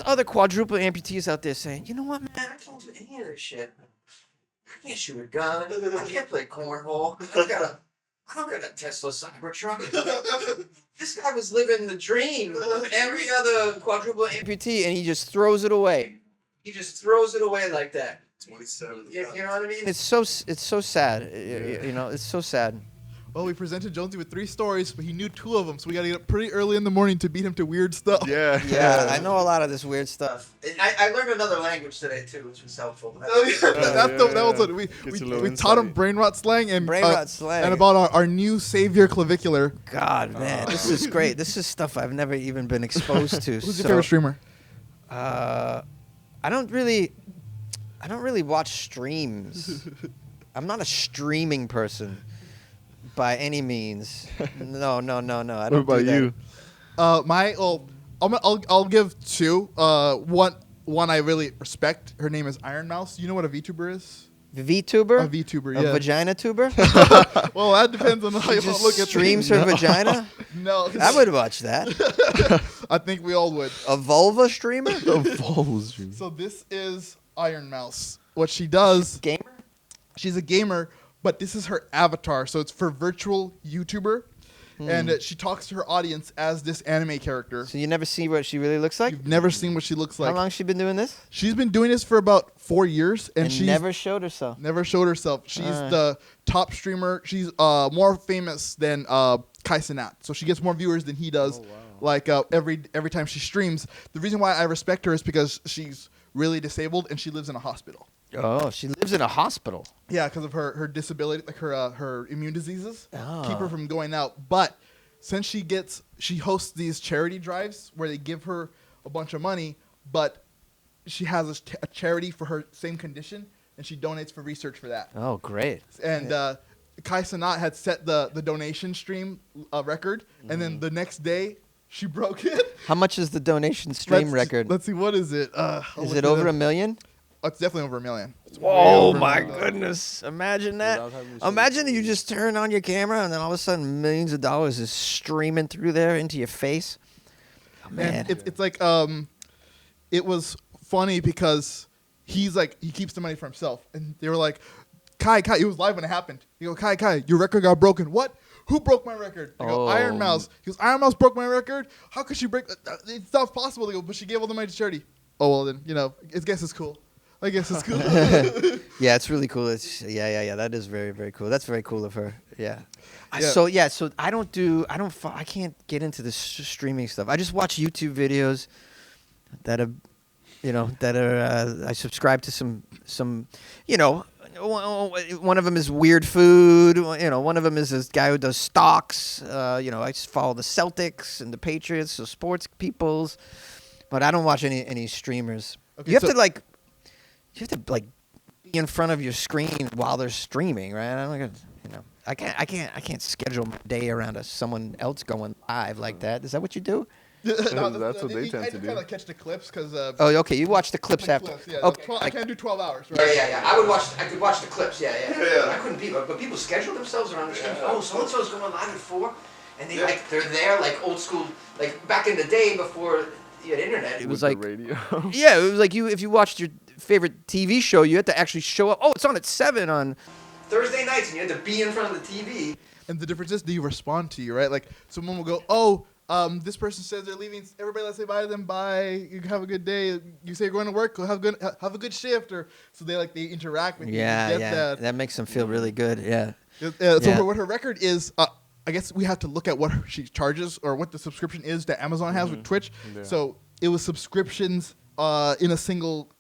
other quadruple amputees out there saying, you know what, man, I can't do any of this shit. I can't shoot a gun. I can't play cornhole. I don't got a Tesla Cybertruck. This guy was living the dream of every other quadruple amputee, and he just throws it away. He just throws it away like that. 27. You know what I mean? It's so sad. It's so sad. Well, we presented Jonesy with 3 stories, but he knew 2 of them, so we got to get up pretty early in the morning to beat him to weird stuff. Yeah. Yeah, I know a lot of this weird stuff. I learned another language today too, which was helpful. That was what we taught him brainrot slang and and about our new savior clavicular. God, man, this is great. This is stuff I've never even been exposed to. Who's your favorite streamer? I don't really watch streams. I'm not a streaming person by any means. No. I don't What about do that. you? I'll give 2. One I really respect. Her name is Iron Mouse. You know what a VTuber is? VTuber? A VTuber, A yeah. vagina tuber? Well, that depends on how you Just look at streams her vagina? No, I would watch that. I think we all would. A vulva streamer? So this is Iron Mouse. What she does, Gamer? she's a gamer, but this is her avatar. So it's for virtual YouTuber. And she talks to her audience as this anime character. So you never see what she really looks like? You've never seen what she looks like. How long has she been doing this? She's been doing this for about 4 years, and she's never showed herself. never showed herself. She's the top streamer. She's more famous than Kai Cenat. So she gets more viewers than he does. Oh, wow. Like every time she streams. The reason why I respect her is because she's really disabled and she lives in a hospital. Oh, she lives in a hospital. Yeah, because of her disability, like her immune diseases, Oh. keep her from going out. But since she hosts these charity drives where they give her a bunch of money, but she has a charity for her same condition, and she donates for research for that. Oh, great. And Kai Cenat had set the donation stream record, and then the next day she broke it. How much is the donation stream record? Let's see, what is it? Is it over $1 million? Oh, it's definitely over $1 million. It's way Oh over $1 my million. goodness! Imagine that. Without having to show Imagine it. you just turn on your camera and then all of a sudden millions of dollars is streaming through there into your face. Oh, man, And it's like it was funny because he keeps the money for himself, and they were like, Kai, it was live when it happened. He goes, Kai, your record got broken. What? Who broke my record? They go, Oh. Iron Mouse. He goes, Iron Mouse broke my record? How could she break? It's not possible. They go, but she gave all the money to charity. Oh, well then, I guess it's cool. Yeah, it's really cool. It's yeah. That is very, very cool. That's very cool of her. Yeah. Yeah. So I can't get into this streaming stuff. I just watch YouTube videos that are, I subscribe to some, one of them is weird food. One of them is this guy who does stocks. I just follow the Celtics and the Patriots, so sports peoples. But I don't watch any streamers. Okay, You have to be in front of your screen while they're streaming, right? I can't schedule my day around someone else going live like that. Is that what you do? That's what they tend to do. I kind of catch the clips because. Oh, okay. You watch the clips after. Yeah, Okay. I can't do 12 hours, right? Yeah. I could watch the clips. Yeah. I couldn't be, but people schedule themselves around the streams. Oh, so and so's going live at 4, and they're there like old school, like back in the day before you had internet. It was With like the radio. Yeah, it was like if you watched your favorite TV show, you had to actually show up. Oh, it's on at 7 on Thursday nights, and you had to be in front of the TV. And the difference is, do you respond to you, right? Like someone will go, oh. This person says they're leaving. Everybody, let's say bye to them. Bye. You have a good day. You say you're going to work. Go have a good shift. Or so they interact with you. Yeah, You get that makes them feel really good. Yeah. So what her record is, I guess we have to look at what she charges or what the subscription is that Amazon has with Twitch. Yeah. So it was subscriptions in a single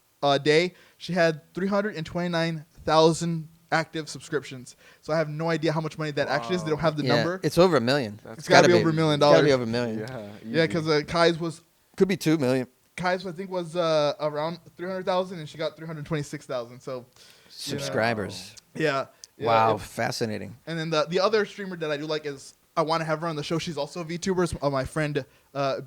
day. She had 329,000 active subscriptions. So I have no idea how much money that actually is. They don't have the number. It's over $1 million. It's gotta be over $1 million. It's gotta be over $1 million. Yeah. Yeah, because Kai's was. Could be $2 million. Kai's, I think, was around 300,000, and she got 326,000. So Subscribers. yeah. Wow, fascinating. And then the other streamer that I do like is I want to have her on the show. She's also a VTuber. It's, my friend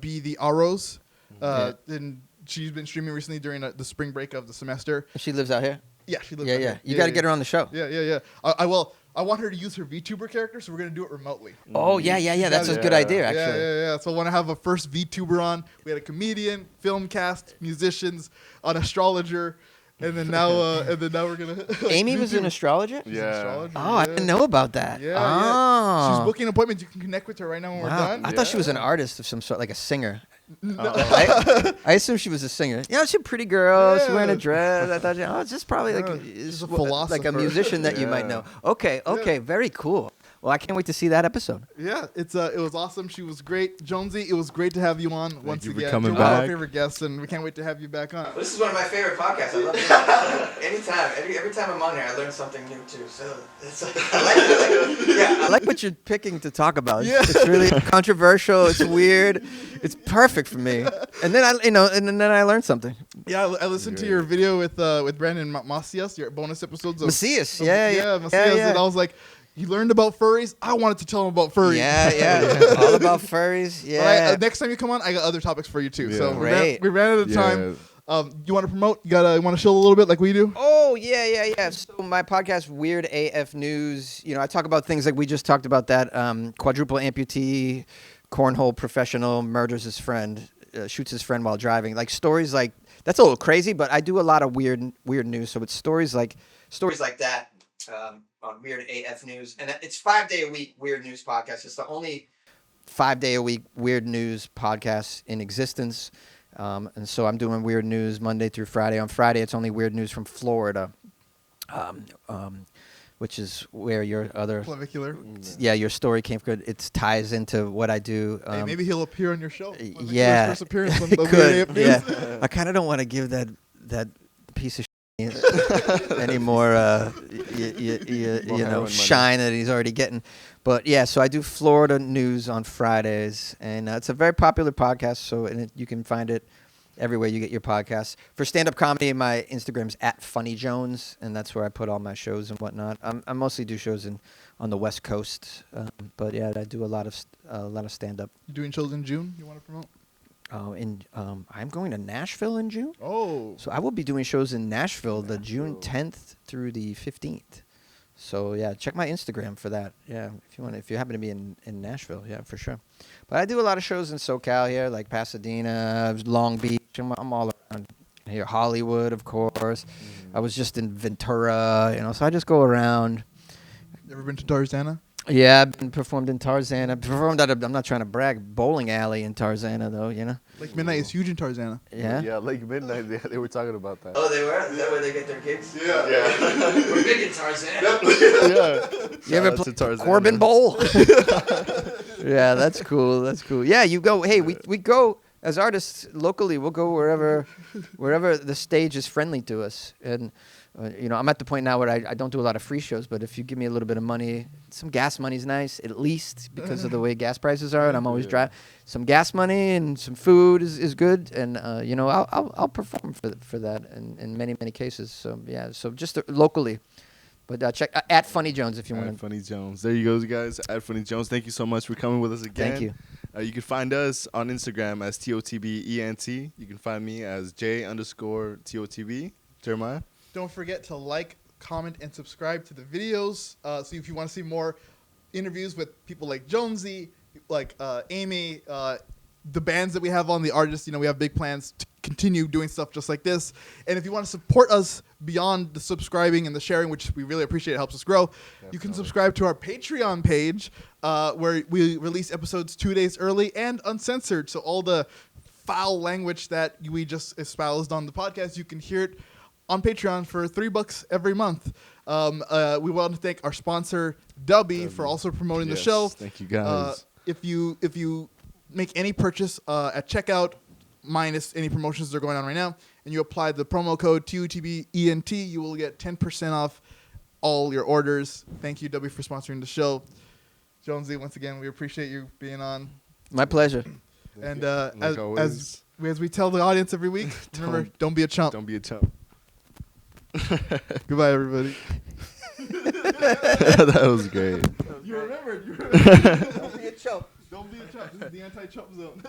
B the Aros, and she's been streaming recently during the spring break of the semester. She lives out here. Yeah, she lives. Yeah. out here. You got to get her on the show. Yeah. I will. I want her to use her VTuber character, so we're gonna do it remotely. Oh yeah. That's a good idea, actually. Yeah. So I want to have a first VTuber on. We had a comedian, film cast, musicians, an astrologer, and then now we're gonna. Amy was an astrologer. She's an Yeah. astrologer, Oh, I didn't know about that. Yeah. Oh. She's booking appointments. You can connect with her right now when we're Wow. done. I thought she was an artist of some sort, like a singer. No. I assumed she was a singer. She's a pretty girl. She's wearing a Yeah. dress. I thought, it's just probably like, She's a like a philosopher. musician that you might Yeah. know. Okay, very cool. Well, I can't wait to see that episode. Yeah, it was awesome. She was great. Jonesy, it was great to have you on once you for again. coming You're one of our back. favorite guests, and we can't wait to have you back on. This is one of my favorite podcasts. I love it. Anytime, every time I'm on here, I learn something new too. So it's I like what you're picking to talk about. Yeah. It's really controversial. It's weird. It's perfect for me. And then I learned something. Yeah, I listened to your video with Brandon Macias, your bonus episodes of Macias, Macias, yeah. and I was like, you learned about furries. I wanted to tell him about furries. Yeah. All about furries. Yeah. But next time you come on, I got other topics for you too. Yeah. So Great. we ran out of time. You want to promote? You want to show a little bit like we do? Oh, yeah. So my podcast, Weird AF News, I talk about things like we just talked about that quadruple amputee, cornhole professional, murders his friend, shoots his friend while driving. Like stories like, that's a little crazy, but I do a lot of weird news. So it's stories like that on Weird AF News. And it's 5-day-a-week Weird News podcast. It's the only 5-day-a-week Weird News podcast in existence. And so I'm doing weird news Monday through Friday. On Friday, it's only weird news from Florida, which is where your other Clavicular. your story came from. It ties into what I do. Hey, maybe he'll appear on your show. Yeah, His first appearance on it the could. Weird AF News. Yeah, I kind of don't want to give that piece of any more money. shine that he's already getting. But yeah, so I do Florida news on Fridays, and it's a very popular podcast. So you can find it everywhere you get your podcasts. For stand-up comedy, my Instagram's @funnyjones, and that's where I put all my shows and whatnot. I mostly do shows on the West Coast, but yeah, I do a lot of stand-up. You doing shows in June? You want to promote? I'm going to Nashville in June. Oh. So I will be doing shows in Nashville the June 10th through the 15th. So yeah, check my Instagram for that. Yeah, if you happen to be in Nashville, yeah, for sure. But I do a lot of shows in SoCal here, like Pasadena, Long Beach. I'm all around here. Hollywood, of course. I was just in Ventura, so I just go around. Ever been to Tarzana? Yeah, I've been performed in Tarzana. I performed at I'm not trying to brag, bowling alley in Tarzana though, you know? Like Midnight is huge in Tarzana. Yeah. Yeah, like midnight. They were talking about that. Oh, they were? Is that where they get their gigs? Yeah. We're big in Tarzana. Yeah. You ever Shout out to play Tarzana. Corbin Bowl? Yeah, that's cool. That's cool. Yeah, you go. Hey, we go as artists locally. We'll go wherever the stage is friendly to us. And you know, I'm at the point now where I don't do a lot of free shows. But if you give me a little bit of money, some gas money's nice, at least because of the way gas prices are. And I'm always driving. Some gas money and some food is good. And you know, I'll perform for that in many cases. So yeah, so just locally. But check at Funny Jones if you want At to. Funny Jones. There you go, guys. At Funny Jones. Thank you so much for coming with us again. Thank you. You can find us on Instagram as TOTBENT. You can find me as J_TOTB. Jeremiah. Don't forget to like, comment, and subscribe to the videos. So if you want to see more interviews with people like Jonesy, like Amy, the bands that we have on, the artists, you know, we have big plans to continue doing stuff just like this. And if you want to support us beyond the subscribing and the sharing, which we really appreciate, it helps us grow, you can subscribe to our Patreon page where we release episodes 2 days early and uncensored. So all the foul language that we just espoused on the podcast, you can hear it on Patreon for $3 every month. We want to thank our sponsor, Dubby, for also promoting the show. Thank you, guys. If you make any purchase at checkout, minus any promotions that are going on right now, and you apply the promo code TUTBENT, you will get 10% off all your orders. Thank you, W, for sponsoring the show. Jonesy, once again, we appreciate you being on. My pleasure. And Like always, as we tell the audience every week, remember, don't be a chump. don't be a chump. Goodbye, everybody. That was great. You remembered. Don't be a chump. Don't be a chump. This is the anti-chump zone.